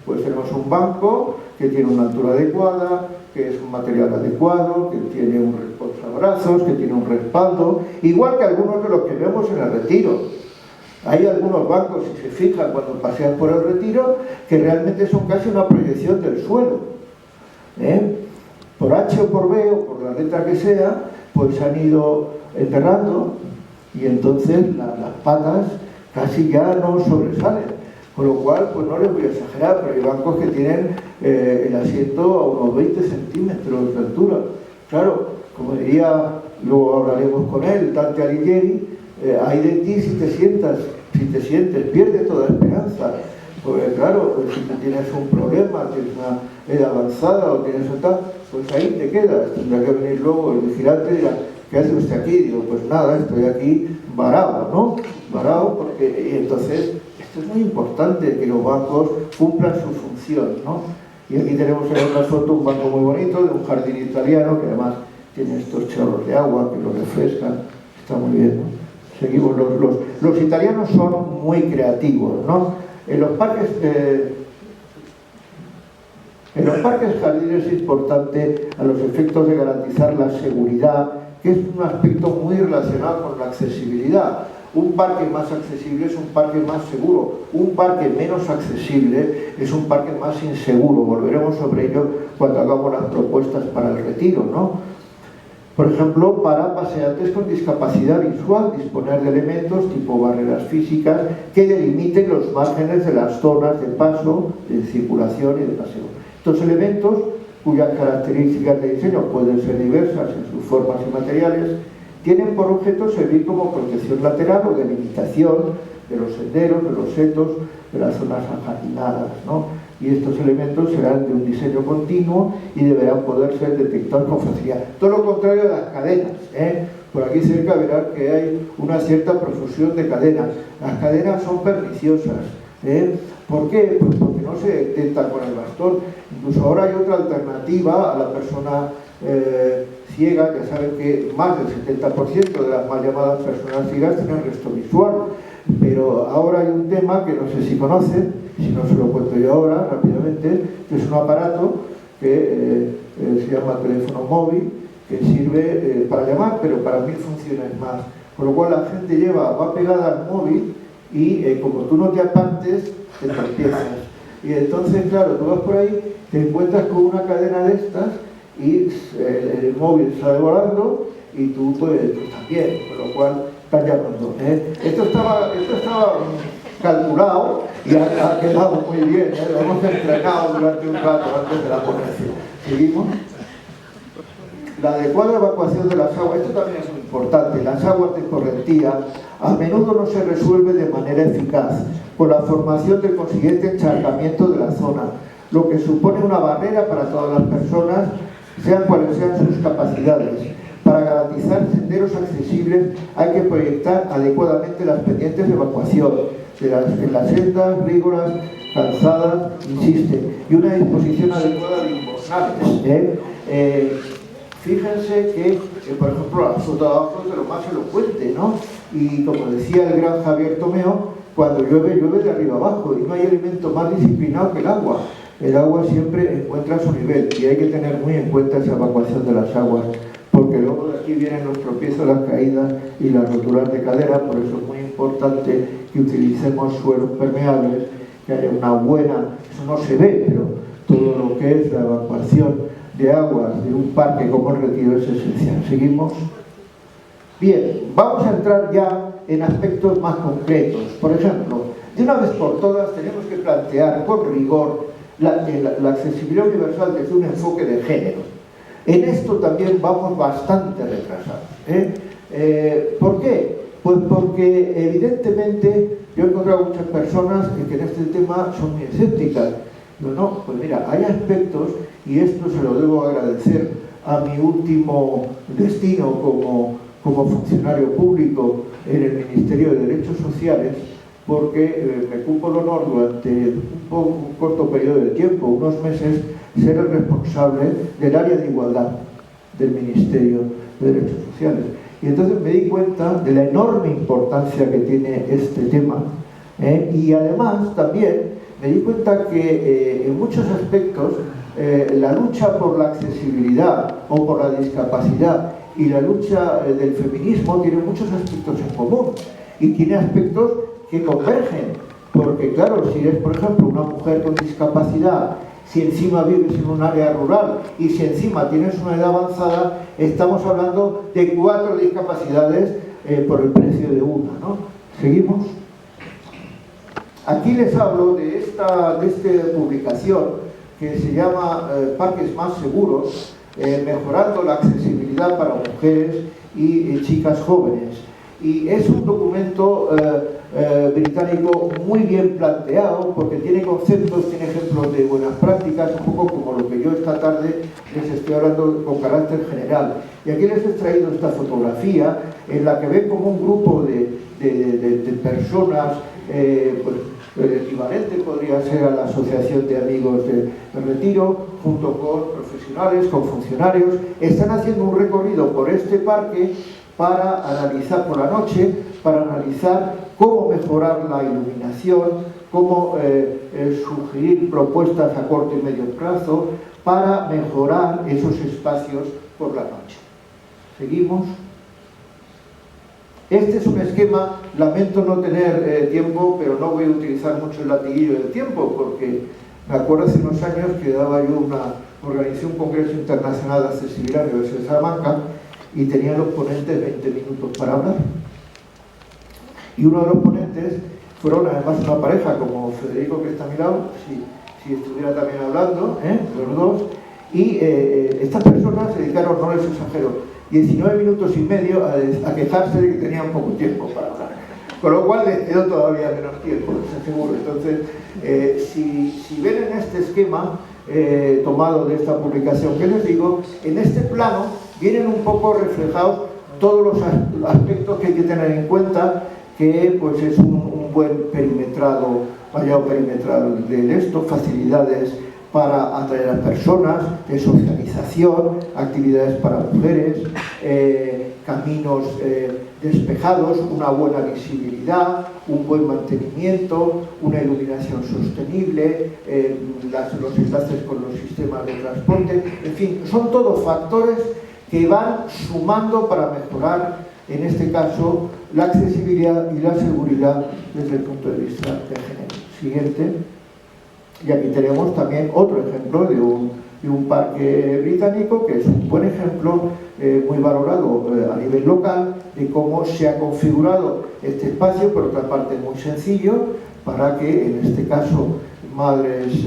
Pues tenemos un banco que tiene una altura adecuada, que es un material adecuado, que tiene un reposabrazos, que tiene un respaldo, igual que algunos de los que vemos en el Retiro. Hay algunos bancos, si se fijan cuando pasean por el Retiro, que realmente son casi una proyección del suelo. Por H o por B o por la letra que sea, pues se han ido enterrando y entonces las patas casi ya no sobresalen. Con lo cual, pues no les voy a exagerar, pero hay bancos que tienen el asiento a unos 20 centímetros de altura. Claro, como diría, luego hablaremos con él, Dante Alighieri, hay de ti si te sientes, pierde toda esperanza. Porque claro, pues si tú tienes un problema, tienes una edad avanzada o tienes otra, pues ahí te quedas. Tendrá que venir luego el vigilante y dirá, ¿qué hace usted aquí? Digo, pues nada, estoy aquí varado, ¿no? Varado porque, y entonces, esto es muy importante, que los bancos cumplan su función, ¿no? Y aquí tenemos en una foto un banco muy bonito de un jardín italiano que además tiene estos chorros de agua que lo refrescan, está muy bien, ¿no? Seguimos, los italianos son muy creativos, ¿no? En los parques jardines es importante a los efectos de garantizar la seguridad, que es un aspecto muy relacionado con la accesibilidad. Un parque más accesible es un parque más seguro, un parque menos accesible es un parque más inseguro. Volveremos sobre ello cuando hagamos las propuestas para el Retiro, ¿no? Por ejemplo, para paseantes con discapacidad visual, disponer de elementos tipo barreras físicas que delimiten los márgenes de las zonas de paso, de circulación y de paseo. Estos elementos, cuyas características de diseño pueden ser diversas en sus formas y materiales, tienen por objeto servir como protección lateral o delimitación de los senderos, de los setos, de las zonas ajardinadas, ¿no? Y estos elementos serán de un diseño continuo y deberán poder ser detectados con facilidad. Todo lo contrario de las cadenas, Por aquí cerca verán que hay una cierta profusión de cadenas. Las cadenas son perniciosas. ¿Por qué? Pues porque no se detectan con el bastón. Incluso ahora hay otra alternativa a la persona ciega, que saben que más del 70% de las mal llamadas personas ciegas tienen resto visual. Pero ahora hay un tema que no sé si conocen, si no se lo cuento yo ahora rápidamente, que es un aparato que se llama teléfono móvil, que sirve para llamar, pero para 1000 funciones más. Con lo cual la gente va pegada al móvil y como tú no te apartes, te tropiezas. Y entonces, claro, tú vas por ahí, te encuentras con una cadena de estas y el móvil sale volando y tú también, con lo cual estás llamando. Esto estaba calculado y ha quedado muy bien, lo hemos entrenado durante un rato antes de la ponencia. ¿Seguimos? La adecuada evacuación de las aguas, esto también es muy importante. Las aguas de escorrentía a menudo no se resuelve de manera eficaz por la formación del consiguiente encharcamiento de la zona, lo que supone una barrera para todas las personas, sean cuales sean sus capacidades. Para garantizar senderos accesibles hay que proyectar adecuadamente las pendientes de evacuación en las sendas, rígolas, calzadas, insiste, y una disposición adecuada de invernales. Fíjense que, por ejemplo, la flota de abajo es de lo más elocuente, ¿no? Y como decía el gran Javier Tomeo, cuando llueve, llueve de arriba abajo, y no hay elemento más disciplinado que el agua. El agua siempre encuentra su nivel, y hay que tener muy en cuenta esa evacuación de las aguas, porque luego de aquí vienen los tropiezos, las caídas y las roturas de cadera. Por eso es muy importante que utilicemos suelos permeables, que haya una buena, eso no se ve, pero todo lo que es la evacuación de aguas de un parque como el Retiro es esencial. ¿Seguimos? Bien, vamos a entrar ya en aspectos más concretos. Por ejemplo, de una vez por todas tenemos que plantear con rigor la accesibilidad universal desde un enfoque de género. En esto también vamos bastante retrasados. ¿Por qué? Pues porque evidentemente yo he encontrado muchas personas que en este tema son muy escépticas. Digo, no, pues mira, hay aspectos, y esto se lo debo agradecer a mi último destino como funcionario público en el Ministerio de Derechos Sociales, porque me cupo el honor durante un corto periodo de tiempo, unos meses, ser el responsable del área de igualdad del Ministerio de Derechos Sociales. Y entonces me di cuenta de la enorme importancia que tiene este tema, y además también me di cuenta que en muchos aspectos la lucha por la accesibilidad o por la discapacidad y la lucha del feminismo tiene muchos aspectos en común, y tiene aspectos que convergen, porque claro, si eres por ejemplo una mujer con discapacidad, si encima vives en un área rural y si encima tienes una edad avanzada, estamos hablando de 4 discapacidades por el precio de una, ¿no? ¿Seguimos? Aquí les hablo de esta publicación que se llama Parques Más Seguros, mejorando la accesibilidad para mujeres y chicas jóvenes. Y es un documento británico muy bien planteado, porque tiene conceptos, tiene ejemplos de buenas prácticas, un poco como lo que yo esta tarde les estoy hablando con carácter general. Y aquí les he traído esta fotografía en la que ven como un grupo de personas, pues, el equivalente podría ser a la Asociación de Amigos del Retiro, junto con profesionales, con funcionarios, están haciendo un recorrido por este parque para analizar por la noche, para analizar cómo mejorar la iluminación, cómo sugerir propuestas a corto y medio plazo para mejorar esos espacios por la noche. ¿Seguimos? Este es un esquema, lamento no tener tiempo, pero no voy a utilizar mucho el latiguillo del tiempo, porque me acuerdo hace unos años que daba yo organizé un congreso internacional de accesibilidad en la Universidad de Salamanca, y tenían los ponentes 20 minutos para hablar. Y uno de los ponentes fueron además una pareja, como Federico, que está a mi lado, si estuviera también hablando, los dos, y estas personas se dedicaron, no les exagero, 19 minutos y medio a quejarse de que tenían poco tiempo para hablar. Con lo cual les quedó todavía menos tiempo, les aseguro. Entonces, si ven en este esquema tomado de esta publicación que les digo, en este plano vienen un poco reflejados todos los aspectos que hay que tener en cuenta, que pues es un buen perimetrado, vallado perimetral de esto, facilidades para atraer a personas, de socialización, actividades para mujeres, caminos despejados, una buena visibilidad, un buen mantenimiento, una iluminación sostenible, los enlaces con los sistemas de transporte, en fin, son todos factores que van sumando para mejorar, en este caso, la accesibilidad y la seguridad desde el punto de vista de género. Siguiente. Y aquí tenemos también otro ejemplo de un parque británico, que es un buen ejemplo, muy valorado a nivel local, de cómo se ha configurado este espacio, por otra parte muy sencillo, para que en este caso madres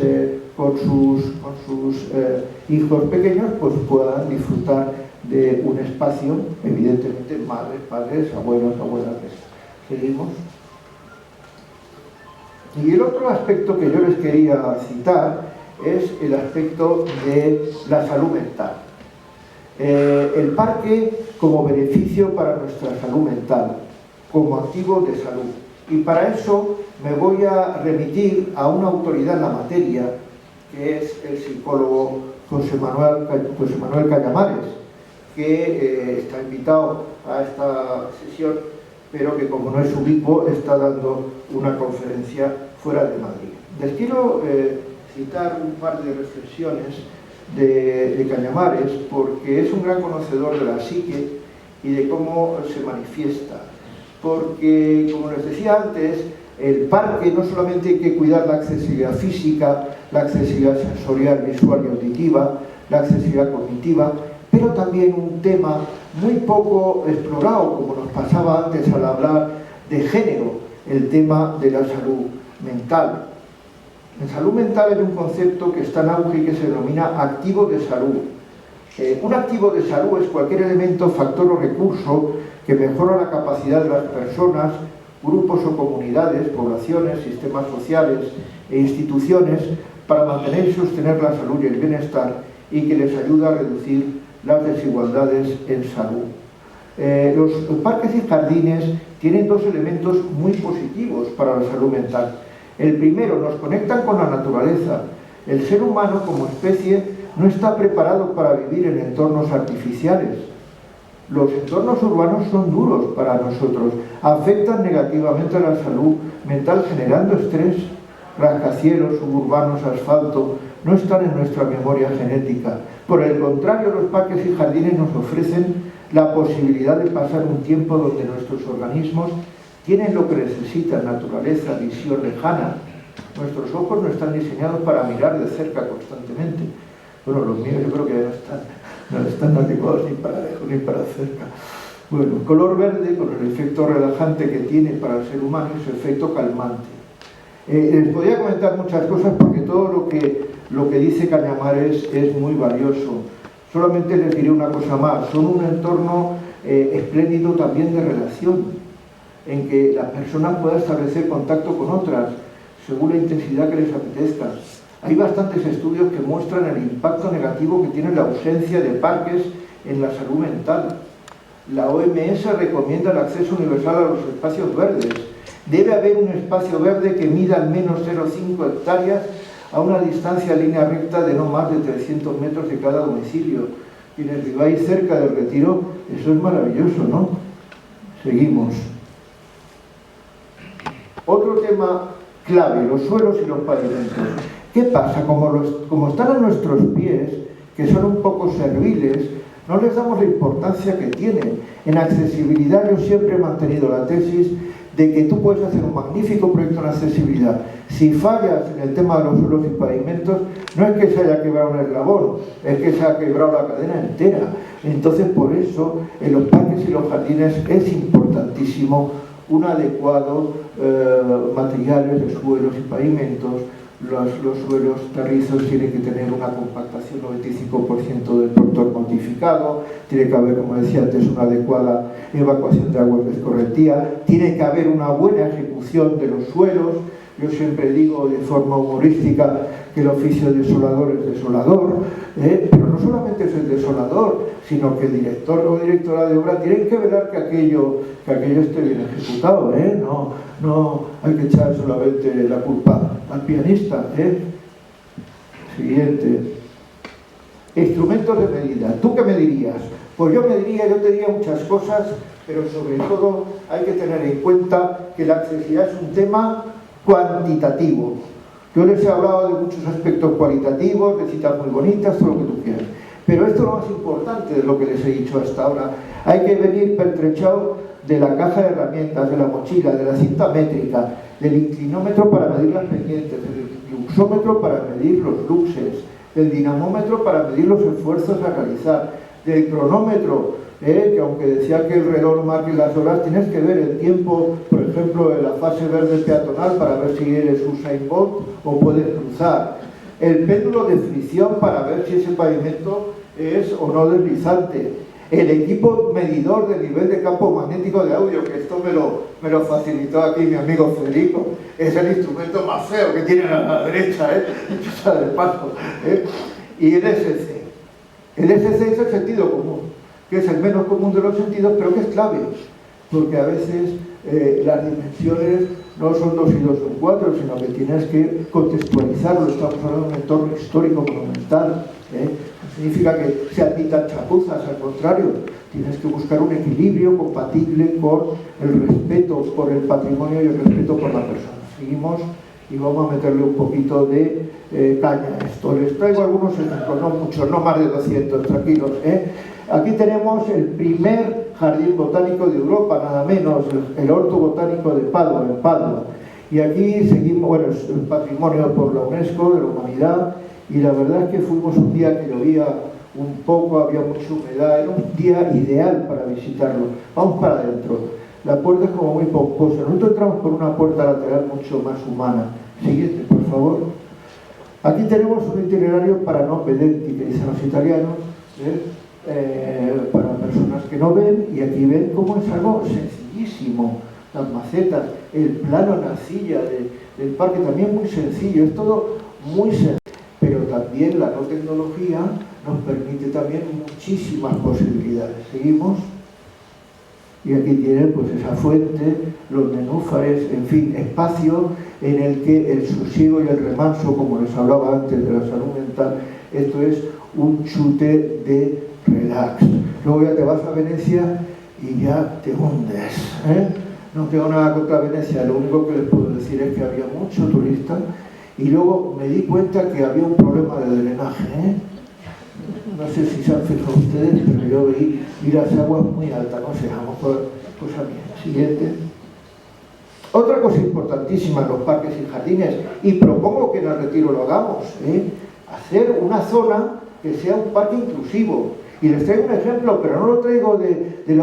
con sus hijos pequeños pues puedan disfrutar de un espacio, evidentemente madres, padres, abuelos, abuelas. Seguimos. Y el otro aspecto que yo les quería citar es el aspecto de la salud mental. el parque como beneficio para nuestra salud mental, como activo de salud. Y para eso me voy a remitir a una autoridad en la materia, que es el psicólogo José Manuel Cañamares, que está invitado a esta sesión, pero que como no es ubicuo está dando una conferencia fuera de Madrid. Les quiero citar un par de reflexiones de Cañamares, porque es un gran conocedor de la psique y de cómo se manifiesta. Porque, como les decía antes, el parque no solamente hay que cuidar la accesibilidad física, la accesibilidad sensorial, visual y auditiva, la accesibilidad cognitiva, pero también un tema muy poco explorado, como nos pasaba antes al hablar de género, el tema de la salud mental. En salud mental hay un concepto que está en auge y que se denomina activo de salud. Un activo de salud es cualquier elemento, factor o recurso que mejora la capacidad de las personas, grupos o comunidades, poblaciones, sistemas sociales e instituciones para mantener y sostener la salud y el bienestar y que les ayuda a reducir las desigualdades en salud. Los parques y jardines tienen dos elementos muy positivos para la salud mental. El primero, nos conectan con la naturaleza. El ser humano como especie no está preparado para vivir en entornos artificiales. Los entornos urbanos son duros para nosotros, afectan negativamente a la salud mental generando estrés. Rascacielos, suburbanos, asfalto, no están en nuestra memoria genética. Por el contrario, los parques y jardines nos ofrecen la posibilidad de pasar un tiempo donde nuestros organismos tienen lo que necesitan, naturaleza, visión lejana. Nuestros ojos no están diseñados para mirar de cerca constantemente. Bueno, los míos yo creo que no están adecuados ni para lejos ni para cerca. Bueno, el color verde, con el efecto relajante que tiene para el ser humano y su efecto calmante. Les podría comentar muchas cosas porque todo lo que dice Cañamares es muy valioso. Solamente les diré una cosa más. Son un entorno espléndido también de relación, en que las personas puedan establecer contacto con otras según la intensidad que les apetezca. Hay bastantes estudios que muestran el impacto negativo que tiene la ausencia de parques en la salud mental. La OMS recomienda el acceso universal a los espacios verdes. Debe haber un espacio verde que mida al menos 0,5 hectáreas a una distancia en línea recta de no más de 300 metros de cada domicilio. Quienes viváis cerca del Retiro, eso es maravilloso, ¿no? Seguimos. Otro tema clave, los suelos y los pavimentos. ¿Qué pasa? Como están a nuestros pies, que son un poco serviles, no les damos la importancia que tienen. En accesibilidad yo siempre he mantenido la tesis de que tú puedes hacer un magnífico proyecto en accesibilidad. Si fallas en el tema de los suelos y pavimentos, no es que se haya quebrado un eslabón, es que se ha quebrado la cadena entera. Entonces, por eso, en los parques y los jardines es importantísimo un adecuado materiales de suelos y pavimentos. Los suelos terrizos tienen que tener una compactación 95% del productor modificado, tiene que haber, como decía antes, una adecuada evacuación de aguas de escorrentía, tiene que haber una buena ejecución de los suelos. Yo siempre digo de forma humorística que el oficio de desolador es desolador, pero no solamente es el desolador, sino que el director o directora de obra tienen que velar que aquello esté bien ejecutado, no hay que echar solamente la culpa al pianista. Siguiente. Instrumentos de medida. ¿Tú qué me dirías? Pues yo te diría muchas cosas, pero sobre todo hay que tener en cuenta que la accesibilidad es un tema cuantitativo. Yo les he hablado de muchos aspectos cualitativos, de citas muy bonitas, todo lo que tú quieras. Pero esto es lo más importante de lo que les he dicho hasta ahora. Hay que venir pertrechado de la caja de herramientas, de la mochila, de la cinta métrica, del inclinómetro para medir las pendientes, del luxómetro para medir los luxes, del dinamómetro para medir los esfuerzos a realizar, del cronómetro, que aunque decía que el reloj marque las horas, tienes que ver el tiempo, por ejemplo, de la fase verde peatonal para ver si eres Usain Bolt o puedes cruzar. El péndulo de fricción para ver si ese pavimento es o no deslizante. El equipo medidor del nivel de campo magnético de audio, que esto me lo facilitó aquí mi amigo Federico, es el instrumento más feo que tienen a la derecha, de paso. Y el SC. El SC es el sentido común, que es el menos común de los sentidos, pero que es clave, porque a veces las dimensiones no son 2 y 2 son 4, sino que tienes que contextualizarlo. Estamos hablando de un entorno histórico monumental. No significa que se admitan chapuzas, al contrario, tienes que buscar un equilibrio compatible con el respeto por el patrimonio y el respeto por la persona. Seguimos y vamos a meterle un poquito de caña a esto. Les traigo algunos ejemplos, no muchos, no más de 200, tranquilos. Aquí tenemos el primer jardín botánico de Europa, nada menos, el Orto Botánico de Padua, en Padua. Y aquí seguimos, bueno, es un patrimonio por la UNESCO, de la humanidad, y la verdad es que fuimos un día que llovía un poco, había mucha humedad, era un día ideal para visitarlo. Vamos para adentro. La puerta es como muy pomposa. Nosotros entramos por una puerta lateral mucho más humana. Siguiente, por favor. Aquí tenemos un itinerario para no vedenti, que dicen los italianos, para personas que no ven, y aquí ven cómo es algo sencillísimo. Las macetas, el plano en arcilla del parque también muy sencillo, es todo muy sencillo. Pero también la no tecnología nos permite también muchísimas posibilidades. Seguimos. Y aquí tienen pues esa fuente, los nenúfares, en fin, espacio en el que el sosiego y el remanso, como les hablaba antes de la salud mental, esto es un chute de relax. Luego ya te vas a Venecia y ya te hundes. No tengo nada contra Venecia, lo único que les puedo decir es que había mucho turista y luego me di cuenta que había un problema de drenaje. No sé si se han fijado ustedes, pero yo vi las aguas muy altas, no sé, a lo mejor pues a mí. Siguiente. Otra cosa importantísima en los parques y jardines, y propongo que en el Retiro lo hagamos, hacer una zona que sea un parque inclusivo. Y les traigo un ejemplo, pero no lo traigo de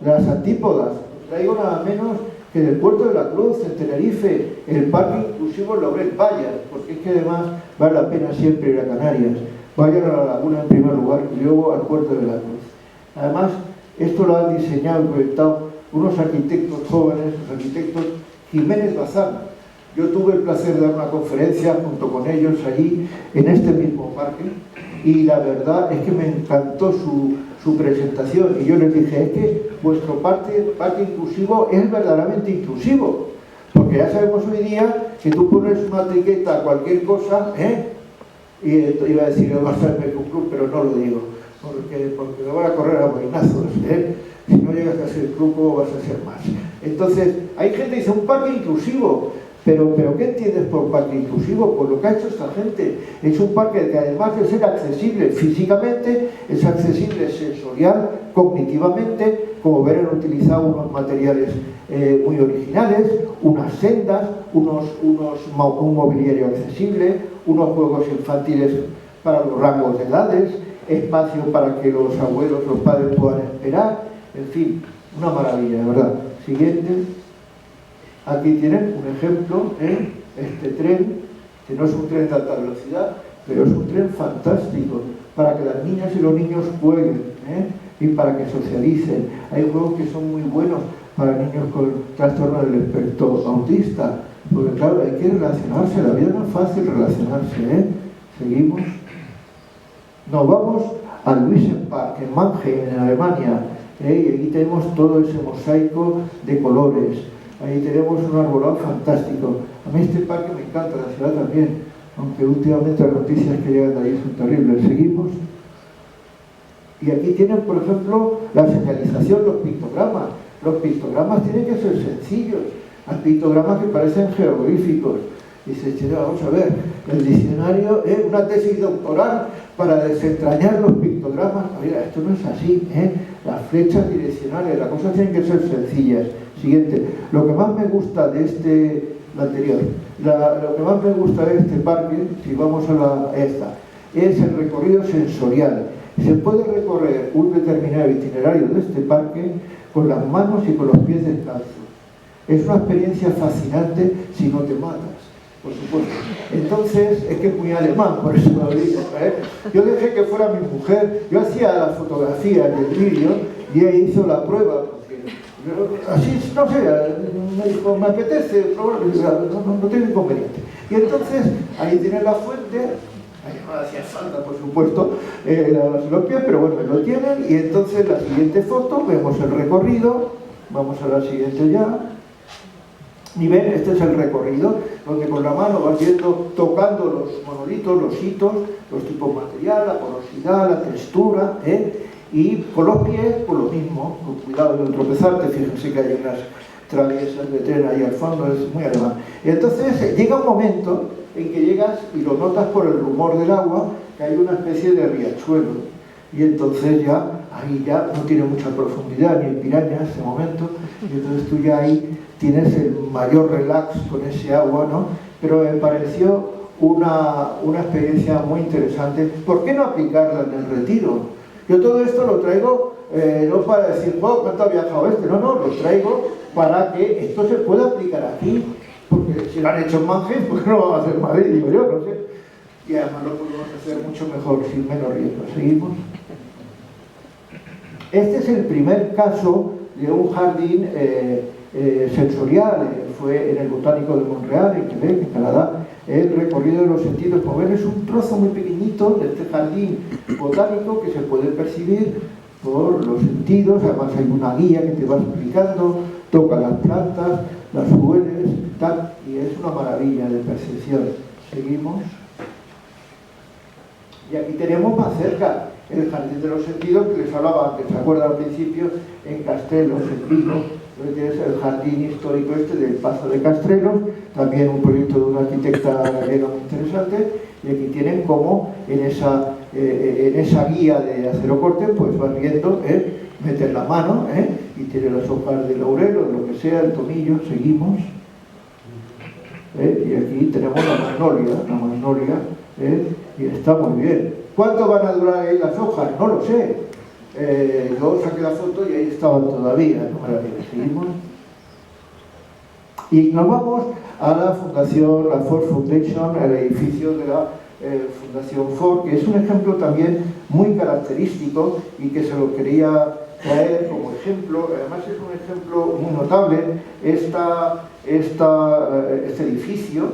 las antípodas, traigo nada menos que del Puerto de la Cruz, en Tenerife, el parque inclusivo Laurel. Vayan, porque es que además vale la pena siempre ir a Canarias. Vayan a la laguna en primer lugar y luego al Puerto de la Cruz. Además, esto lo han diseñado y proyectado unos arquitectos jóvenes, los arquitectos Jiménez Bazán. Yo tuve el placer de dar una conferencia junto con ellos allí, en este mismo parque, y la verdad es que me encantó su presentación. Y yo les dije, es que vuestro parque inclusivo es verdaderamente inclusivo, porque ya sabemos hoy día que tú pones una etiqueta a cualquier cosa, y iba a decir el Barça Club, pero no lo digo, porque me van a correr a boinazos, si no llegas a ser grupo vas a ser más. Entonces, hay gente que dice un parque inclusivo, pero ¿qué entiendes por parque inclusivo? Pues lo que ha hecho esta gente es un parque que además de ser accesible físicamente, es accesible sensorial, cognitivamente, como ver, han utilizado unos materiales muy originales, unas sendas, un mobiliario accesible, unos juegos infantiles para los rangos de edades, espacio para que los abuelos, los padres puedan esperar, en fin, una maravilla, de verdad. Siguiente. Aquí tienen un ejemplo, este tren, que no es un tren de alta velocidad, pero es un tren fantástico, para que las niñas y los niños jueguen, y para que socialicen. Hay juegos que son muy buenos para niños con trastorno del espectro autista, porque claro, hay que relacionarse, la vida no es fácil relacionarse, Seguimos. Nos vamos al Luisenpark, en Mannheim, en Alemania, y aquí tenemos todo ese mosaico de colores. Ahí tenemos un arbolado fantástico. A mí este parque me encanta, la ciudad también, aunque últimamente las noticias que llegan de ahí son terribles. Seguimos. Y aquí tienen, por ejemplo, la señalización, los pictogramas. Los pictogramas tienen que ser sencillos. Hay pictogramas que parecen jeroglíficos. Dice, vamos a ver, el diccionario es una tesis doctoral para desentrañar los pictogramas. Mira, esto no es así, Las flechas direccionales, las cosas tienen que ser sencillas. Siguiente. Lo que más me gusta de lo que más me gusta de este parque, si vamos a esta, es el recorrido sensorial. Se puede recorrer un determinado itinerario de este parque con las manos y con los pies descalzos. Es una experiencia fascinante si no te matas, por supuesto. Entonces, es que es muy alemán, por eso lo digo, Yo dejé que fuera mi mujer, yo hacía las fotografías del vídeo y ella hizo la prueba. Así, no sé, me dijo, me apetece probar, no tengo inconveniente. Y entonces, ahí tienen la fuente, no hacía falta, por supuesto, lavarse los pies, pero bueno, lo tienen. Y entonces la siguiente foto, vemos el recorrido, vamos a la siguiente ya. Y ven, este es el recorrido, donde con la mano vas viendo, tocando los monolitos, los hitos, los tipos de material, la porosidad, la textura, y con los pies, pues lo mismo, con cuidado de no tropezarte. Fíjense que hay unas traviesas de tren ahí al fondo, es muy alemán. Y entonces llega un momento en que llegas y lo notas por el rumor del agua, que hay una especie de riachuelo. Y entonces ya, ahí ya no tiene mucha profundidad, ni hay pirañas en ese momento, y entonces tú ya ahí tienes el mayor relax con ese agua, ¿no? Pero me pareció una experiencia muy interesante. ¿Por qué no aplicarla en el retiro? Yo todo esto lo traigo no para decir, oh, ¿cuánto ha viajado este? No, lo traigo para que esto se pueda aplicar aquí, porque si lo han hecho en Mangel, ¿por qué no lo vamos a hacer en Madrid? Digo yo, no sé. Y además lo podemos hacer mucho mejor, sin menos riesgo. ¿Seguimos? Este es el primer caso de un jardín sensorial. Fue en el Botánico de Montreal, en Quebec, en Canadá, el recorrido de los sentidos. Como ven, es un trozo muy pequeñito de este jardín botánico que se puede percibir por los sentidos. Además hay una guía que te va explicando, toca las plantas, las hueles, tal, y es una maravilla de percepción. Seguimos. Y aquí tenemos más cerca el Jardín de los Sentidos que les hablaba antes, ¿se acuerdan al principio? En Castrelos, en Vigo, donde tienes el jardín histórico este del Pazo de Castrelos, también un proyecto de una arquitecta gallega muy interesante, y aquí tienen como en esa guía de acero corte, pues vas viendo, meter la mano, y tiene las hojas de laurel o de lo que sea, el tomillo. Seguimos. Y aquí tenemos la magnolia, y está muy bien. ¿Cuánto van a durar ahí las hojas? No lo sé. Yo saqué la foto y ahí estaban todavía, ¿no? Seguimos. Y nos vamos a la Fundación, la Ford Foundation, el edificio de la Fundación Ford, que es un ejemplo también muy característico y que se lo quería traer como ejemplo. Además es un ejemplo muy notable. Este edificio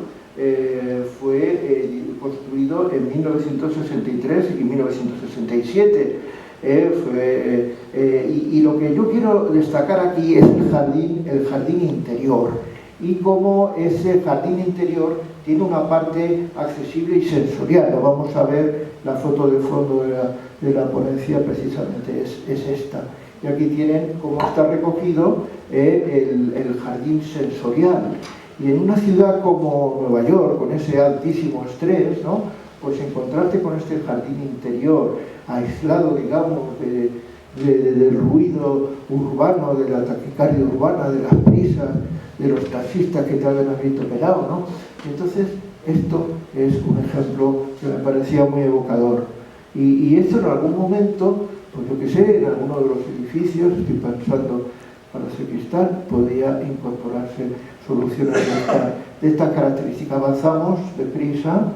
fue construido en 1963 y 1967. Y lo que yo quiero destacar aquí es el jardín interior, y cómo ese jardín interior tiene una parte accesible y sensorial. Lo vamos a ver, la foto de fondo de la ponencia precisamente es esta. Y aquí tienen cómo está recogido el jardín sensorial. Y en una ciudad como Nueva York, con ese altísimo estrés, ¿no? Pues encontrarte con este jardín interior, aislado, digamos, del ruido urbano, de la taquicardia urbana, de las prisas, de los taxistas que tal vez han visto pelado, ¿no? Entonces, esto es un ejemplo que me parecía muy evocador. Y esto en algún momento, pues yo que sé, en alguno de los edificios, estoy pensando para Sacristán, podía incorporarse soluciones de estas características. Avanzamos deprisa,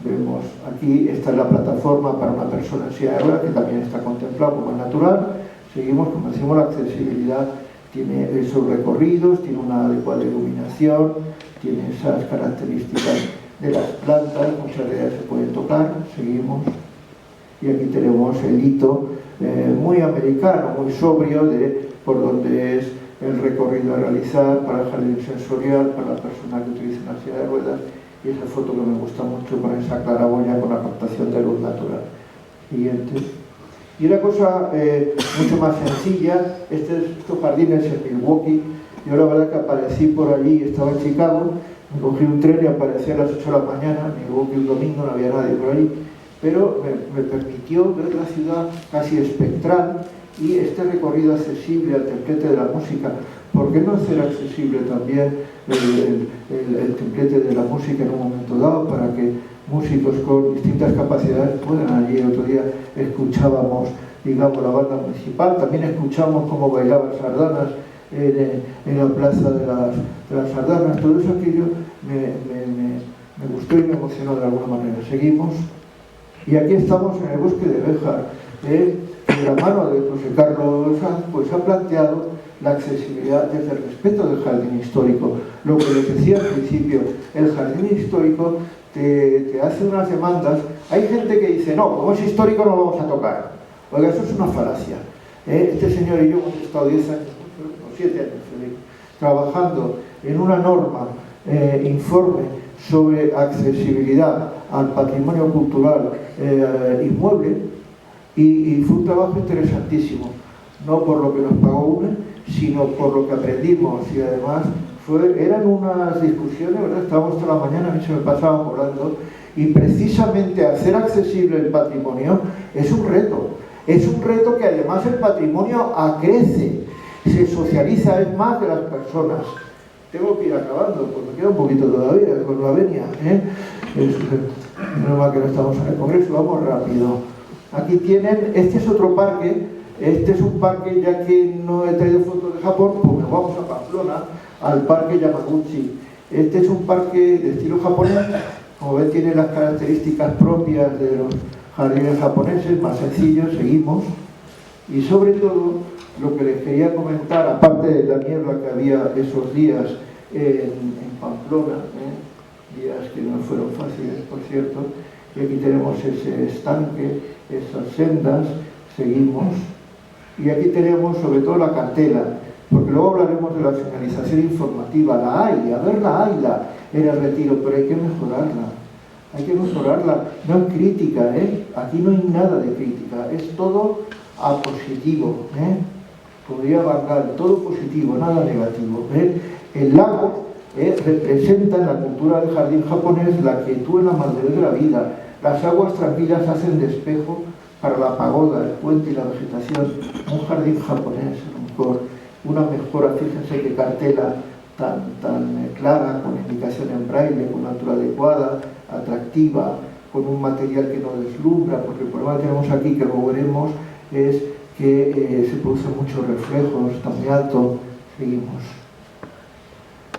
vemos aquí, esta es la plataforma para una persona en silla de ruedas, que también está contemplado como natural. Seguimos, como decimos, la accesibilidad tiene esos recorridos, tiene una adecuada iluminación, tiene esas características de las plantas, muchas de ellas se pueden tocar. Seguimos. Y aquí tenemos el hito muy americano, muy sobrio, por donde es el recorrido a realizar para el jardín sensorial, para la persona que utiliza una silla de ruedas, y esa foto que me gusta mucho con esa claraboya con la captación de luz natural. Siguiente. Y una cosa mucho más sencilla, estos jardines en Milwaukee, yo la verdad que aparecí por allí, estaba en Chicago, me cogí un tren y aparecí a las 8 de la mañana, en Milwaukee un domingo, no había nadie por allí, pero me permitió ver la ciudad casi espectral y este recorrido accesible al templete de la música. ¿Por qué no hacer accesible también el templete de la música en un momento dado para que músicos con distintas capacidades puedan allí? El otro día escuchábamos, digamos, la banda municipal, también escuchamos cómo bailaban sardanas en la plaza de las sardanas. Todo eso aquello me gustó y me emocionó de alguna manera. Seguimos. Y aquí estamos en el bosque de Béjar, de la mano de José Carlos Sanz, pues ha planteado la accesibilidad desde el respeto del jardín histórico. Lo que les decía al principio, el jardín histórico te hace unas demandas Hay gente que dice, no, como es histórico no lo vamos a tocar. Oiga, eso es una falacia. Este señor y yo hemos estado 10 años, o 7 años, trabajando en una norma, informe sobre accesibilidad al patrimonio cultural inmueble, y fue un trabajo interesantísimo, no por lo que nos pagó UNE, sino por lo que aprendimos, y además eran unas discusiones, ¿verdad? Estábamos toda la mañana, a mí se me pasaba hablando, y precisamente hacer accesible el patrimonio es un reto que además el patrimonio acrece, se socializa, es más de las personas. Tengo que ir acabando, porque me queda un poquito todavía con la venia, menos mal que no estamos en el Congreso, vamos rápido. Aquí tienen, este es otro parque, este es un parque, ya que no he traído fotos de Japón, pues nos vamos a Pamplona, al parque Yamaguchi. Este es un parque de estilo japonés, como ven tiene las características propias de los jardines japoneses, más sencillos, seguimos. Y sobre todo, lo que les quería comentar, aparte de la niebla que había esos días en Pamplona, días que no fueron fáciles, por cierto, y aquí tenemos ese estanque, esas sendas, seguimos, y aquí tenemos sobre todo la cartela, porque luego hablaremos de la señalización informativa, la hay, haberla en el Retiro, pero hay que mejorarla, no es crítica, aquí no hay nada de crítica, es todo a positivo, podría abarcar todo positivo, nada negativo. El lago representa en la cultura del jardín japonés la quietud en la madurez de la vida. Las aguas tranquilas hacen de espejo para la pagoda, el puente y la vegetación. Un jardín japonés, una mejora, fíjense qué cartela tan clara, con indicación en braille, con una altura adecuada, atractiva, con un material que no deslumbra, porque el problema que tenemos aquí, que luego veremos, es que se producen muchos reflejos, está muy alto, seguimos.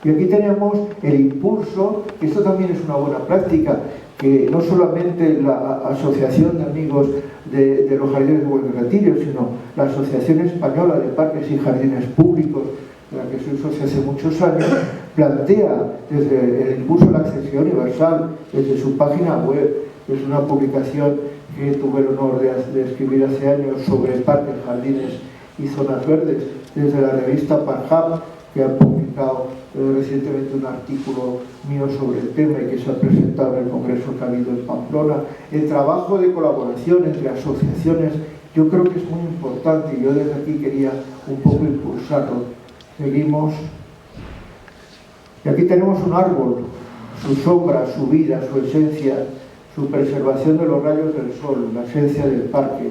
Y aquí tenemos el impulso, que esto también es una buena práctica, que no solamente la Asociación de Amigos de los Jardines de Buen Retiro, sino la Asociación Española de Parques y Jardines Públicos, de la que soy socio hace muchos años, plantea desde el impulso a la accesibilidad universal, desde su página web, es una publicación que tuve el honor de escribir hace años sobre parques, jardines y zonas verdes, desde la revista Parhab, que ha publicado recientemente un artículo mío sobre el tema y que se ha presentado en el Congreso que ha habido en Pamplona. El trabajo de colaboración entre asociaciones yo creo que es muy importante y yo desde aquí quería un poco impulsarlo. Seguimos. Y aquí tenemos un árbol, su sombra, su vida, su esencia, su preservación de los rayos del sol, la esencia del parque.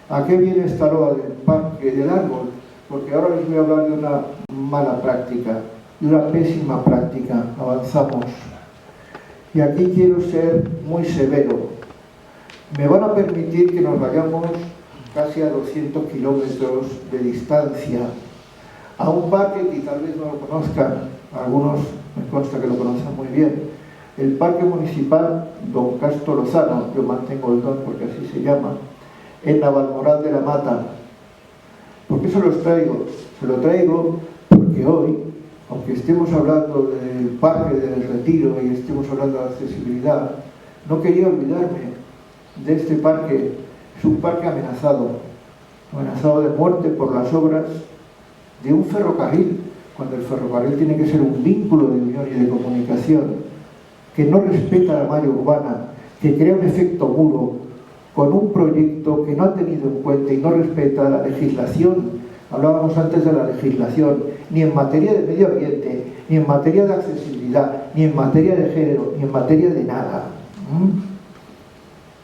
¿A qué viene esta loa del parque, del árbol? Porque ahora les voy a hablar de una mala práctica, de una pésima práctica. Avanzamos. Y aquí quiero ser muy severo. Me van a permitir que nos vayamos casi a 200 kilómetros de distancia a un parque que tal vez no lo conozcan, algunos me consta que lo conocen muy bien, el Parque Municipal Don Casto Lozano, yo mantengo el don porque así se llama, en Navalmoral de la Mata. ¿Por qué se los traigo? Se lo traigo porque hoy, aunque estemos hablando del Parque del Retiro y estemos hablando de accesibilidad, no quería olvidarme de este parque. Es un parque amenazado de muerte por las obras de un ferrocarril, cuando el ferrocarril tiene que ser un vínculo de unión y de comunicación, que no respeta la malla urbana, que crea un efecto muro, con un proyecto que no ha tenido en cuenta y no respeta la legislación. Hablábamos antes de la legislación, ni en materia de medio ambiente, ni en materia de accesibilidad, ni en materia de género, ni en materia de nada.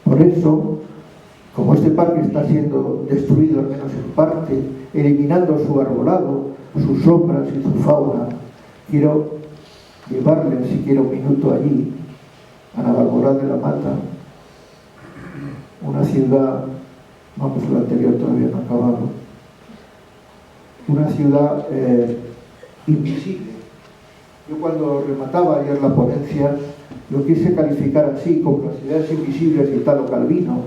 Por eso, como este parque está siendo destruido, al menos en parte, eliminando su arbolado, sus sombras y su fauna, quiero llevarles, si quiero un minuto allí, a Navalmoral de la Mata, una ciudad, vamos, la anterior todavía no ha acabado, una ciudad invisible. Yo cuando remataba ayer la ponencia, lo quise calificar así, como las ciudades invisibles de Italo Calvino,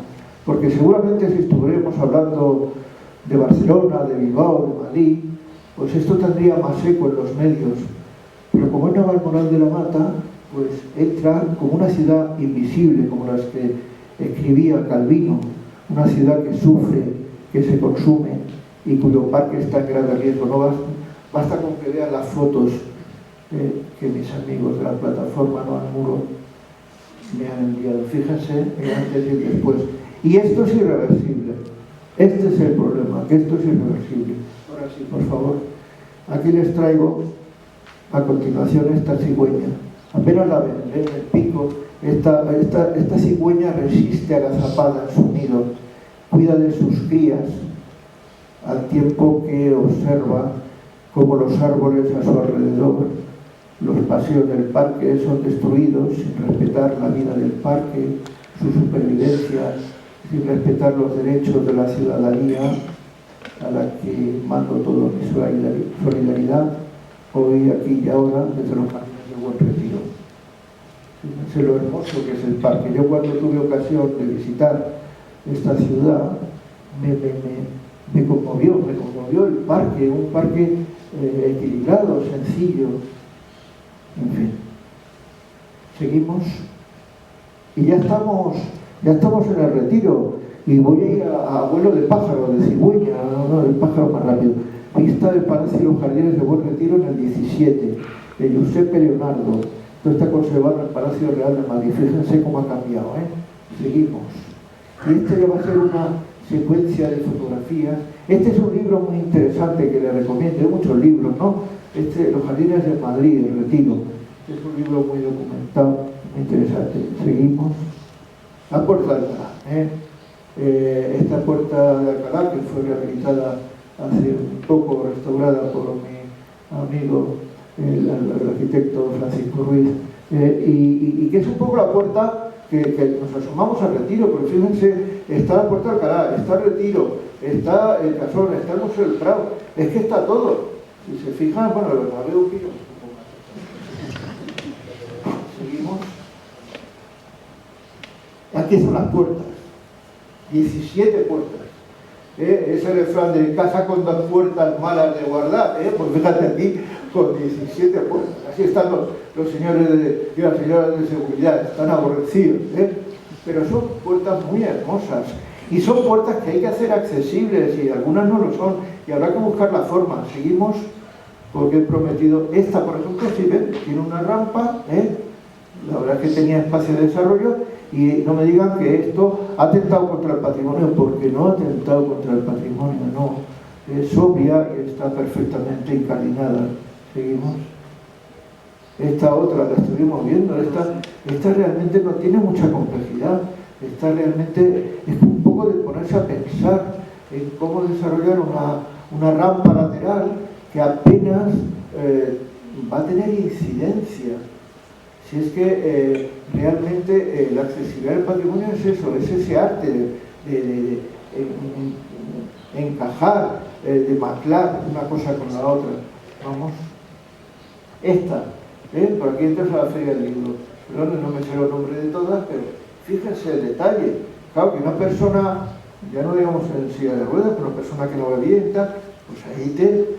porque seguramente si estuviéramos hablando de Barcelona, de Bilbao, de Madrid, pues esto tendría más eco en los medios. Pero como es Navalmoral de la Mata, pues entra como una ciudad invisible, como las que escribía Calvino, una ciudad que sufre, que se consume y cuyo parque está en grave riesgo. No basta con que vean las fotos que mis amigos de la plataforma No al Muro me han enviado. Fíjense antes y después. Y esto es irreversible. Este es el problema, que esto es irreversible. Ahora sí, por favor. Aquí les traigo a continuación esta cigüeña. Apenas la ven, ven el pico. Esta cigüeña resiste agazapada en su nido, cuida de sus crías, al tiempo que observa cómo los árboles a su alrededor, los paseos del parque son destruidos sin respetar la vida del parque, su supervivencia, sin respetar los derechos de la ciudadanía, a la que mando toda mi solidaridad hoy, aquí y ahora, desde los jardines de Buen Retiro. Fíjense lo hermoso que es el parque. Yo cuando tuve ocasión de visitar esta ciudad, me conmovió el parque, un parque equilibrado, sencillo, en fin. Seguimos y ya estamos en el Retiro y voy a ir a vuelo de pájaro, de cigüeña, no, el pájaro más rápido. Vista del Palacio y los Jardines de Buen Retiro en el 17, de Giuseppe Leonardo. Esto está conservado en el Palacio Real de Madrid. Fíjense cómo ha cambiado, Seguimos. Y este ya va a ser una secuencia de fotografías. Este es un libro muy interesante que le recomiendo. Hay muchos libros, ¿no? Los Jardines de Madrid, el Retiro. Este es un libro muy documentado, muy interesante. Seguimos. La Puerta de Alcalá. Esta Puerta de Alcalá, que fue rehabilitada hace un poco, restaurada por mi amigo, el arquitecto Francisco Ruiz, y que es un poco la puerta que nos asomamos al Retiro, porque fíjense, está la Puerta de Alcalá, está el Retiro, está el Casón, está el Museo del Prado, es que está todo. Si se fijan, bueno, el Bernabéu Pío. Seguimos. Aquí son las puertas, 17 puertas. Ese refrán de casa con 2 puertas malas de guardar, pues fíjate aquí con 17 puertas. Así están los señores y las señoras de seguridad, están aborrecidos, pero son puertas muy hermosas y son puertas que hay que hacer accesibles y algunas no lo son y habrá que buscar la forma. Seguimos, porque he prometido, esta por ejemplo, si ven, tiene una rampa, la verdad es que tenía espacio de desarrollo. Y no me digan que esto ha atentado contra el patrimonio, porque no ha atentado contra el patrimonio, no. Es obvia y está perfectamente incardinada. Seguimos. Esta otra la estuvimos viendo, esta realmente no tiene mucha complejidad. Esta realmente es un poco de ponerse a pensar en cómo desarrollar una rampa lateral que apenas va a tener incidencia. Si es que realmente la accesibilidad del patrimonio es eso, es ese arte de encajar, de mezclar una cosa con la otra. Vamos. Esta, por aquí entras a la Feria del Libro. Perdón, no me sé los nombres de todas, pero fíjense el detalle. Claro, que una persona, ya no digamos en silla de ruedas, pero una persona que no ve bien y tal, pues ahí te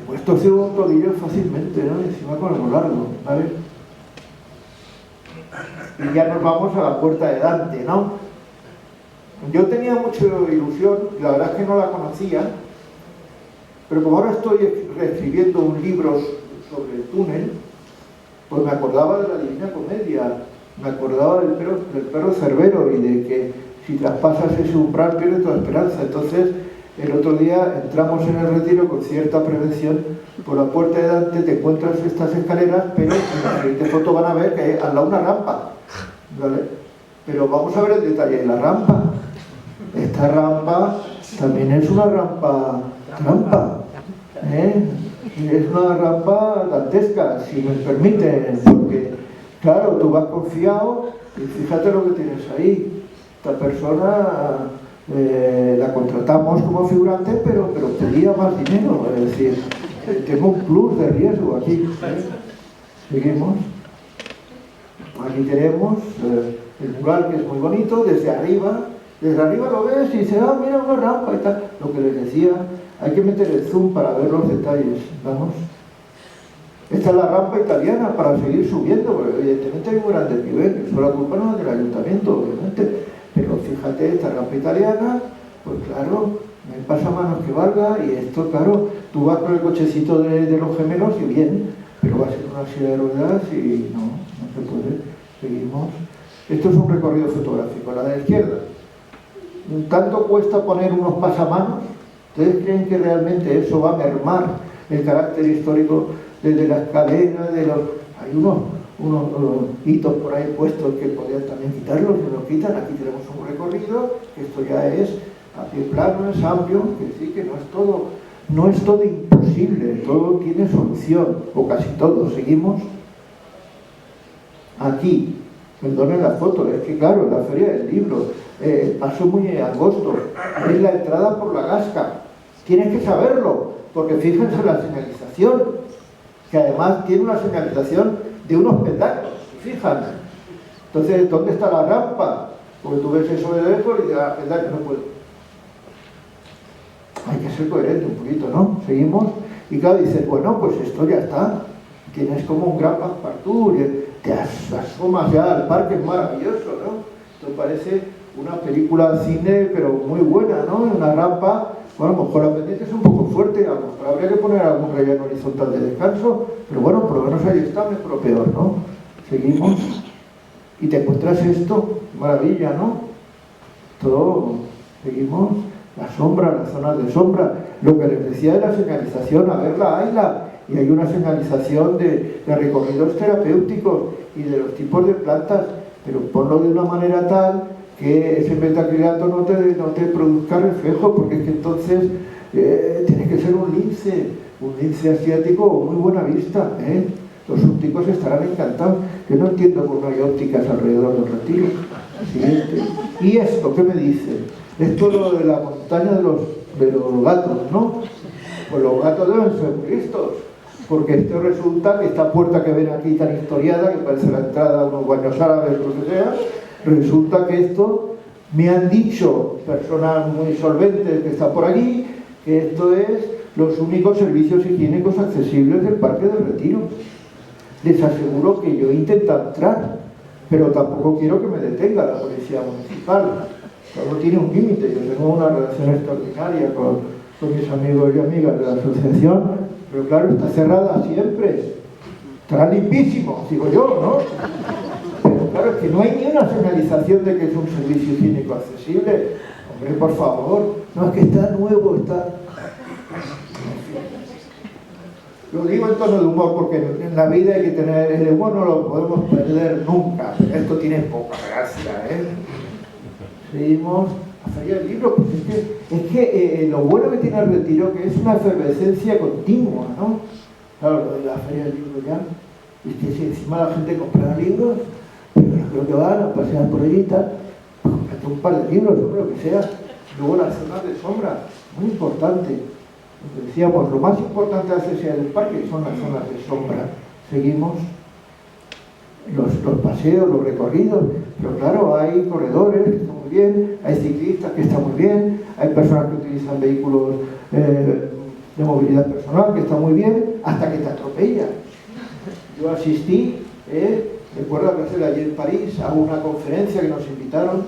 puedes torcer un tobillo fácilmente, ¿no? Encima con algo largo, ¿vale? Y ya nos vamos a la Puerta de Dante, ¿no? Yo tenía mucha ilusión, la verdad es que no la conocía, pero como ahora estoy reescribiendo un libro sobre el túnel, pues me acordaba de la Divina Comedia, me acordaba del perro Cerbero y de que si traspasas ese umbral pierdes toda esperanza. Entonces, el otro día entramos en el Retiro con cierta prevención. Por la Puerta de Dante te encuentras estas escaleras, pero en la siguiente foto van a ver que hay al lado una rampa, ¿vale? Pero vamos a ver el detalle de la rampa. Esta rampa también es una rampa, es una rampa dantesca, si me permiten, porque claro, tú vas confiado y fíjate lo que tienes ahí. Esta persona la contratamos como figurante, pero pedía más dinero, es decir, tengo un plus de riesgo aquí. Seguimos. Aquí tenemos el mural, que es muy bonito, desde arriba lo ves y dices, ah, mira una rampa y tal. Lo que les decía, hay que meter el zoom para ver los detalles. Vamos. Esta es la rampa italiana para seguir subiendo, porque evidentemente hay un gran desnivel, eso la culpa no es del ayuntamiento, obviamente, pero fíjate, esta rampa italiana, pues claro, no hay pasamanos que valga, y esto, claro, tú vas con el cochecito de los gemelos y bien, pero va a ser una silla de ruedas y no se puede. Seguimos. Esto es un recorrido fotográfico, la de la izquierda. ¿Tanto cuesta poner unos pasamanos? ¿Ustedes creen que realmente eso va a mermar el carácter histórico desde la escalera, hay unos hitos por ahí puestos que podrían también quitarlos, se los quitan? Aquí tenemos un recorrido, esto ya es a pie plano, es amplio, que sí, que no es todo imposible, todo tiene solución, o casi todo. Seguimos. Aquí, perdonen la foto, es que claro, la Feria del Libro, paso muy angosto, es la entrada por la Gasca, tienes que saberlo, porque fíjense la señalización, que además tiene una señalización de unos peldaños, fijan. Entonces, ¿dónde está la rampa? Porque tú ves eso de lejos y dices, peldaño, no puedo. Hay que ser coherente un poquito, ¿no? Seguimos, y claro, dices, bueno, pues esto ya está, tienes como un gran passepartout, te asomas ya al parque, es maravilloso, ¿no? Esto parece una película de cine, pero muy buena, ¿no? Una rampa, bueno, a lo mejor la pendiente es un poco fuerte, a lo mejor habría que poner algún relleno horizontal de descanso, pero bueno, por lo menos ahí está, mejor o peor, ¿no? Seguimos, y te encuentras esto, maravilla, ¿no? Todo, seguimos, la sombra, las zonas de sombra, lo que les decía de la señalización, a verla, hayla. Y hay una señalización de recorridos terapéuticos y de los tipos de plantas, pero ponlo de una manera tal que ese metacrilato no te produzca reflejo, porque es que entonces tienes que ser un lince asiático o muy buena vista, ¿eh? Los ópticos estarán encantados. Yo no entiendo por qué no hay ópticas alrededor del Retiro. Siguiente. ¿Y esto qué me dice? Esto lo de la montaña de los gatos, ¿no? Pues los gatos deben ser muy listos, porque esto resulta que esta puerta que ven aquí tan historiada, que parece la entrada a unos baños árabes o lo que sea, resulta que esto, me han dicho personas muy solventes que están por aquí, que esto es los únicos servicios higiénicos accesibles del Parque del Retiro. Les aseguro que yo he intentado entrar, pero tampoco quiero que me detenga la policía municipal. Todo tiene un límite. Yo tengo una relación extraordinaria con mis amigos y amigas de la asociación, pero claro, está cerrada siempre. Estará limpísimo, digo yo, ¿no? Pero claro, es que no hay ni una señalización de que es un servicio higiénico accesible. Hombre, por favor, no es que está nuevo, está... Lo digo en tono de humor porque en la vida hay que tener... El humor no lo podemos perder nunca. Esto tiene poca gracia, ¿eh? Seguimos... La Feria del Libro, pues es que lo bueno que tiene el Retiro, que es una efervescencia continua, ¿no? Claro, lo de la Feria del Libro ya, es que si encima la gente compra libros, pero creo que van a pasear por allí y tal, pues comprate un par de libros, o lo que sea. Luego las zonas de sombra, muy importante. Como decíamos, lo más importante de accesibilidad del parque son las zonas de sombra. Seguimos. Los paseos, los recorridos, pero claro, hay corredores que están muy bien, hay ciclistas que están muy bien, hay personas que utilizan vehículos de movilidad personal que están muy bien, hasta que te atropellan. Yo asistí, recuerdo que ayer en París, a una conferencia que nos invitaron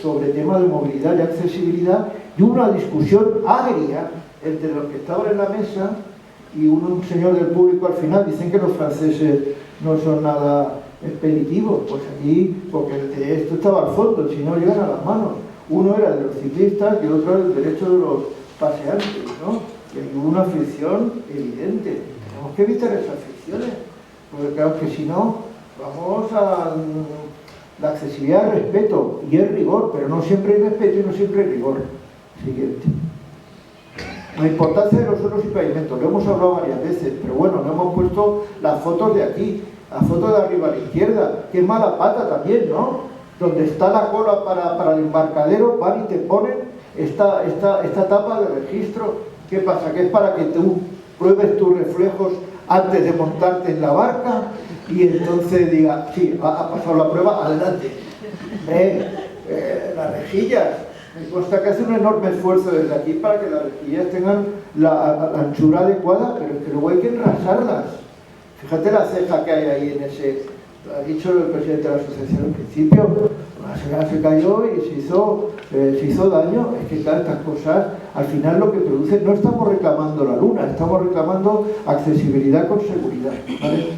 sobre temas de movilidad y accesibilidad, y una discusión agria entre los que estaban en la mesa y un señor del público. Al final dicen que los franceses no son nada expeditivos, pues allí, porque de esto estaba al fondo, si no llegan a las manos. Uno era de los ciclistas y otro era el derecho de los paseantes, ¿no? Y hay una fricción evidente. Tenemos que evitar esas fricciones, porque claro que si no, vamos a la accesibilidad, respeto y el rigor, pero no siempre hay respeto y no siempre hay rigor. Siguiente. La importancia de los suelos y pavimentos, lo hemos hablado varias veces, pero bueno, no hemos puesto las fotos de aquí, la foto de arriba a la izquierda, que es mala pata también, ¿no? Donde está la cola para el embarcadero, van y te ponen esta tapa de registro. ¿Qué pasa? Que es para que tú pruebes tus reflejos antes de montarte en la barca y entonces diga, sí, ha pasado la prueba, adelante. Las rejillas. Me consta que hace un enorme esfuerzo desde aquí para que las rejillas tengan la anchura adecuada, pero es que luego hay que enrasarlas. Fíjate la ceja que hay ahí en ese... Lo ha dicho el presidente de la asociación al principio, una señora se cayó y se hizo daño. Es que claro, estas cosas al final lo que producen, no estamos reclamando la luna, estamos reclamando accesibilidad con seguridad, ¿vale?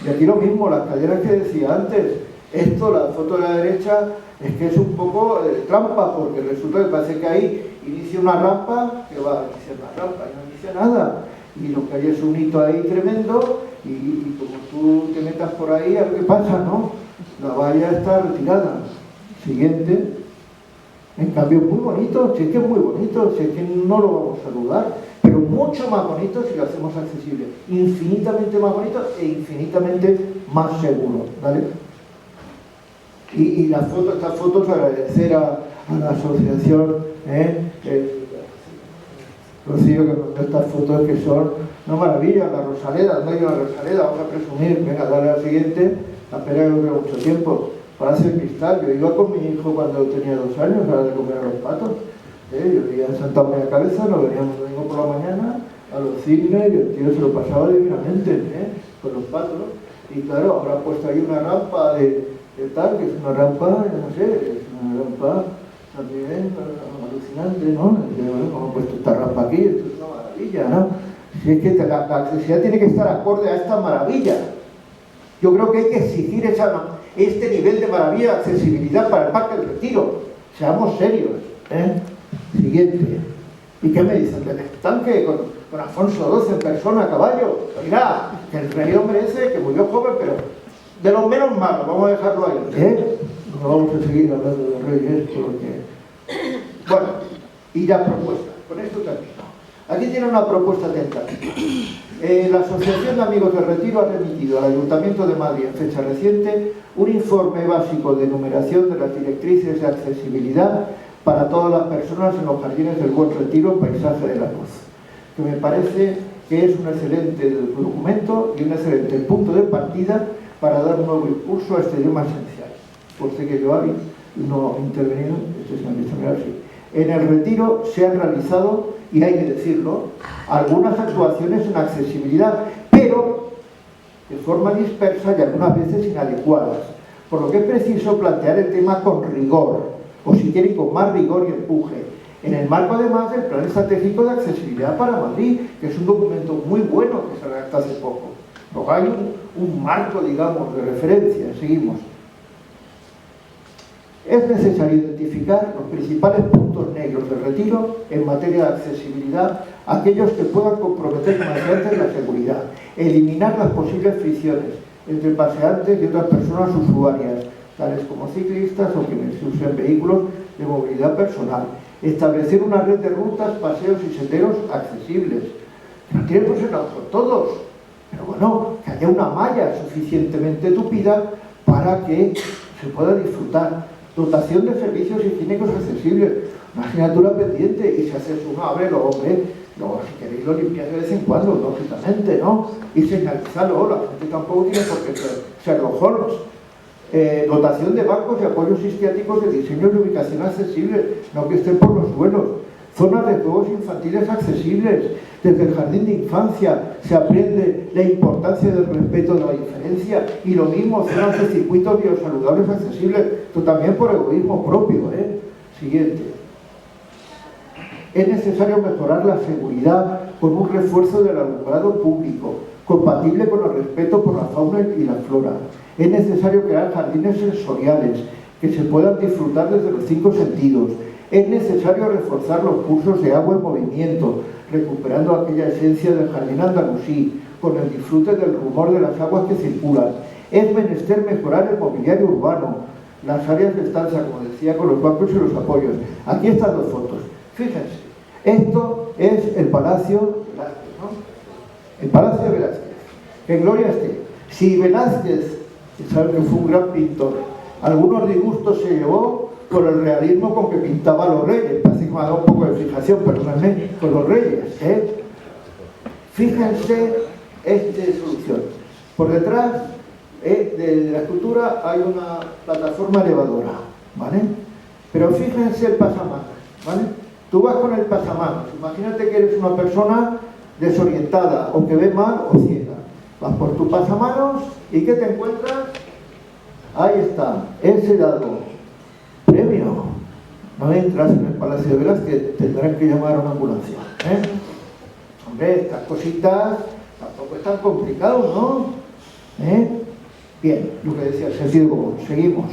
Y aquí lo mismo, las calleras que decía antes, esto, la foto de la derecha, es que es un poco trampa, porque resulta que parece que ahí inicia una rampa, que va a iniciar una rampa y no inicia nada, y lo que hay es un hito ahí tremendo, y como tú te metas por ahí, a ver qué pasa, ¿no? La valla está retirada. Siguiente. En cambio, es muy bonito, si es que es muy bonito, si es que no lo vamos a dudar, pero mucho más bonito si lo hacemos accesible, infinitamente más bonito e infinitamente más seguro, ¿vale? Y las fotos, estas fotos, agradecer a la asociación, Rocío, que mandó estas fotos que son una maravilla. La Rosaleda, el medio de la Rosaleda, vamos a presumir, venga, dale al siguiente, la pena que no queda mucho tiempo. Palacio de Cristal, yo iba con mi hijo cuando tenía 2 años a de comer a los patos. Yo vivía en Santa María Cabeza, nos veníamos domingo por la mañana a los cines y el tío se lo pasaba divinamente, con los patos. Y claro, habrá puesto ahí una rampa de tal, que es una rampa, no sé, es una rampa también alucinante, ¿no? Como han puesto esta rampa aquí, esto es una maravilla, ¿no? Si es que la accesibilidad tiene que estar acorde a esta maravilla. Yo creo que hay que exigir este nivel de maravilla de accesibilidad para el Parque del Retiro. Seamos serios, Siguiente. ¿Y qué me dicen? ¿Del estanque con Alfonso XII en persona, a caballo? Mira, que el rey hombre ese, que murió joven, pero de los menos malos, vamos a dejarlo ahí, No vamos a seguir hablando de los reyes porque... Bueno, y la propuesta. Con esto termino. Aquí tiene una propuesta tentativa. La Asociación de Amigos del Retiro ha remitido al Ayuntamiento de Madrid en fecha reciente un informe básico de enumeración de las directrices de accesibilidad para todas las personas en los jardines del Buen Retiro, Paisaje de la Luz, que me parece que es un excelente documento y un excelente punto de partida para dar un nuevo impulso a este tema esencial. Por sé que yo no he intervenido, en el Retiro se han realizado, y hay que decirlo, algunas actuaciones en accesibilidad, pero de forma dispersa y algunas veces inadecuadas, por lo que es preciso plantear el tema con rigor, o si quieren con más rigor y empuje, en el marco además del Plan Estratégico de Accesibilidad para Madrid, que es un documento muy bueno que se redactó hace poco. Luego hay un marco, digamos, de referencia. Seguimos. Es necesario identificar los principales puntos negros del Retiro en materia de accesibilidad, aquellos que puedan comprometer paseantes la seguridad, eliminar las posibles fricciones entre paseantes y otras personas usuarias, tales como ciclistas o quienes usen vehículos de movilidad personal, establecer una red de rutas, paseos y senderos accesibles, que no tienen por ser por todos, pero bueno, que haya una malla suficientemente tupida para que se pueda disfrutar. Dotación de servicios higiénicos accesibles, una asignatura pendiente, y si haces uno, ábrelo, hombre, luego si queréis lo limpiáis de vez en cuando, lógicamente, ¿no? Y señalizarlo, la gente tampoco tiene por qué ser Sherlock Holmes. Dotación de bancos y apoyos isquiáticos de diseño y ubicación accesibles, no que estén por los suelos. Zonas de juegos infantiles accesibles. Desde el jardín de infancia se aprende la importancia del respeto de la diferencia, y lo mismo, zonas de circuitos biosaludables accesibles, esto también por egoísmo propio. Siguiente. Es necesario mejorar la seguridad con un refuerzo del alumbrado público, compatible con el respeto por la fauna y la flora. Es necesario crear jardines sensoriales que se puedan disfrutar desde los 5 sentidos. Es necesario reforzar los cursos de agua en movimiento, recuperando aquella esencia del jardín andalusí, con el disfrute del rumor de las aguas que circulan. Es menester mejorar el mobiliario urbano, las áreas de estancia, como decía, con los bancos y los apoyos. Aquí están 2 fotos. Fíjense, esto es el Palacio Velázquez, ¿no? El Palacio de Velázquez. Que gloria esté. Si Velázquez, que sabe que fue un gran pintor, algunos disgustos se llevó por el realismo con que pintaba a los reyes, parece que me ha dado un poco de fijación, perdónenme, con los reyes, Fíjense esta solución. Por detrás de la escultura hay una plataforma elevadora, ¿vale? Pero fíjense el pasamanos, ¿vale? Tú vas con el pasamanos, imagínate que eres una persona desorientada, o que ve mal o ciega. Vas por tu pasamanos y ¿qué te encuentras? Ahí está, ese dado. Premio. No entras en el Palacio de Velas que tendrán que llamar a una ambulancia. Hombre, estas cositas tampoco es tan complicado, ¿no? Bien, lo que decía el sentido común. Seguimos.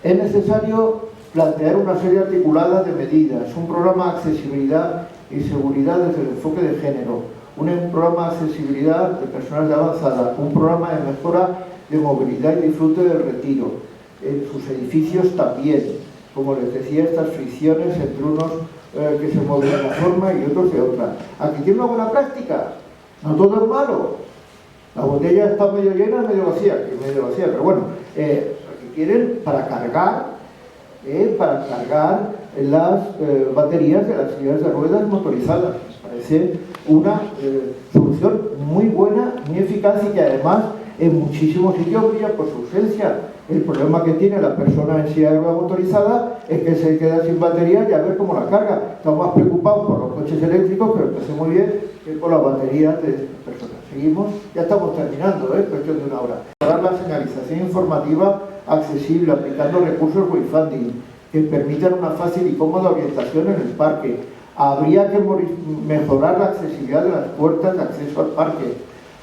Es necesario plantear una serie articulada de medidas, un programa de accesibilidad y seguridad desde el enfoque de género, un programa de accesibilidad de personas de avanzada, un programa de mejora de movilidad y disfrute del retiro, en sus edificios también, como les decía, estas fricciones entre unos que se mueven de una forma y otros de otra. Aquí tiene una buena práctica, no todo es malo. La botella está medio llena, medio vacía, pero bueno, aquí quieren para cargar las baterías de las sillas de ruedas motorizadas. Me parece una solución muy buena, muy eficaz y que además en muchísimos sitios brilla por su ausencia. El problema que tiene la persona en silla de ruedas motorizada es que se queda sin batería y a ver cómo la carga. Estamos más preocupados por los coches eléctricos, pero me parece muy bien, que por las baterías de estas personas. Seguimos, ya estamos terminando, cuestión de una hora. Mejorar la señalización informativa accesible, aplicando recursos wayfinding que permitan una fácil y cómoda orientación en el parque. Habría que mejorar la accesibilidad de las puertas de acceso al parque.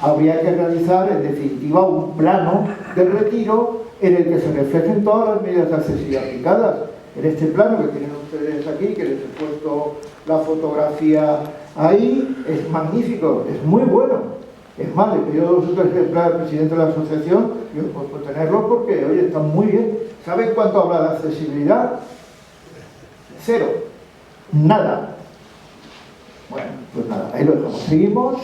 Habría que realizar, en definitiva, un plano del retiro en el que se reflejen todas las medidas de accesibilidad aplicadas. En este plano que tienen ustedes aquí, que les he puesto la fotografía ahí, es magnífico, es muy bueno. Es más, le pidió 2 o 3 ejemplares al presidente de la asociación, yo puedo tenerlos porque, oye, están muy bien. ¿Saben cuánto habla de accesibilidad? 0. Nada. Bueno, pues nada, ahí lo dejamos. Seguimos.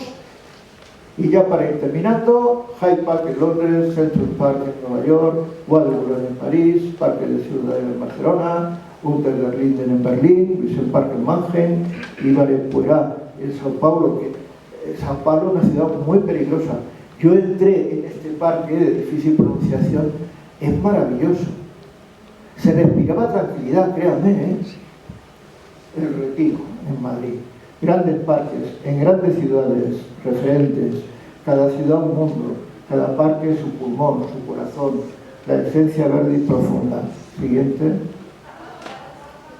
Y ya para ir terminando, Hyde Park en Londres, Central Park en Nueva York, Waterloo en París, Parque de Ciudad en Barcelona, Unter der Linden en Berlín, Luisen Park en Mannheim y Ibirapuera en Sao Paulo, que Sao Paulo es una ciudad muy peligrosa. Yo entré en este parque de difícil pronunciación, es maravilloso. Se respiraba tranquilidad, créanme, El Retiro, en Madrid. Grandes parques, en grandes ciudades, referentes, cada ciudad un mundo, cada parque su pulmón, su corazón, la esencia verde y profunda. Siguiente.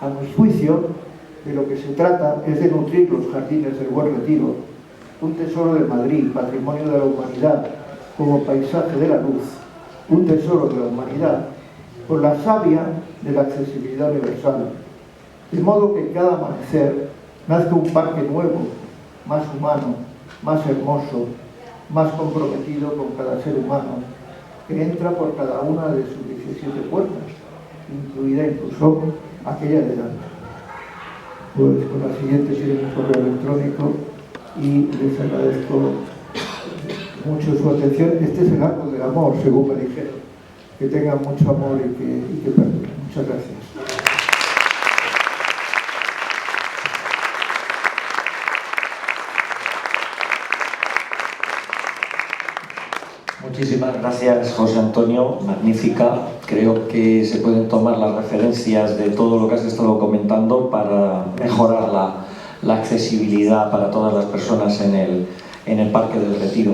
A mi juicio, de lo que se trata es de nutrir los jardines del Buen Retiro, un tesoro de Madrid, patrimonio de la humanidad, como paisaje de la luz, un tesoro de la humanidad, con la savia de la accesibilidad universal, de modo que cada amanecer nazca un parque nuevo, más humano, más hermoso, más comprometido con cada ser humano, que entra por cada una de sus 17 puertas, incluida incluso aquella de delante. Pues con la siguiente tienen un correo electrónico y les agradezco mucho su atención. Este es el árbol del amor, según me dijeron. Que tengan mucho amor y que perduren. Muchas gracias. Muchísimas gracias, José Antonio, magnífica. Creo que se pueden tomar las referencias de todo lo que has estado comentando para mejorar la accesibilidad para todas las personas en el Parque del Retiro.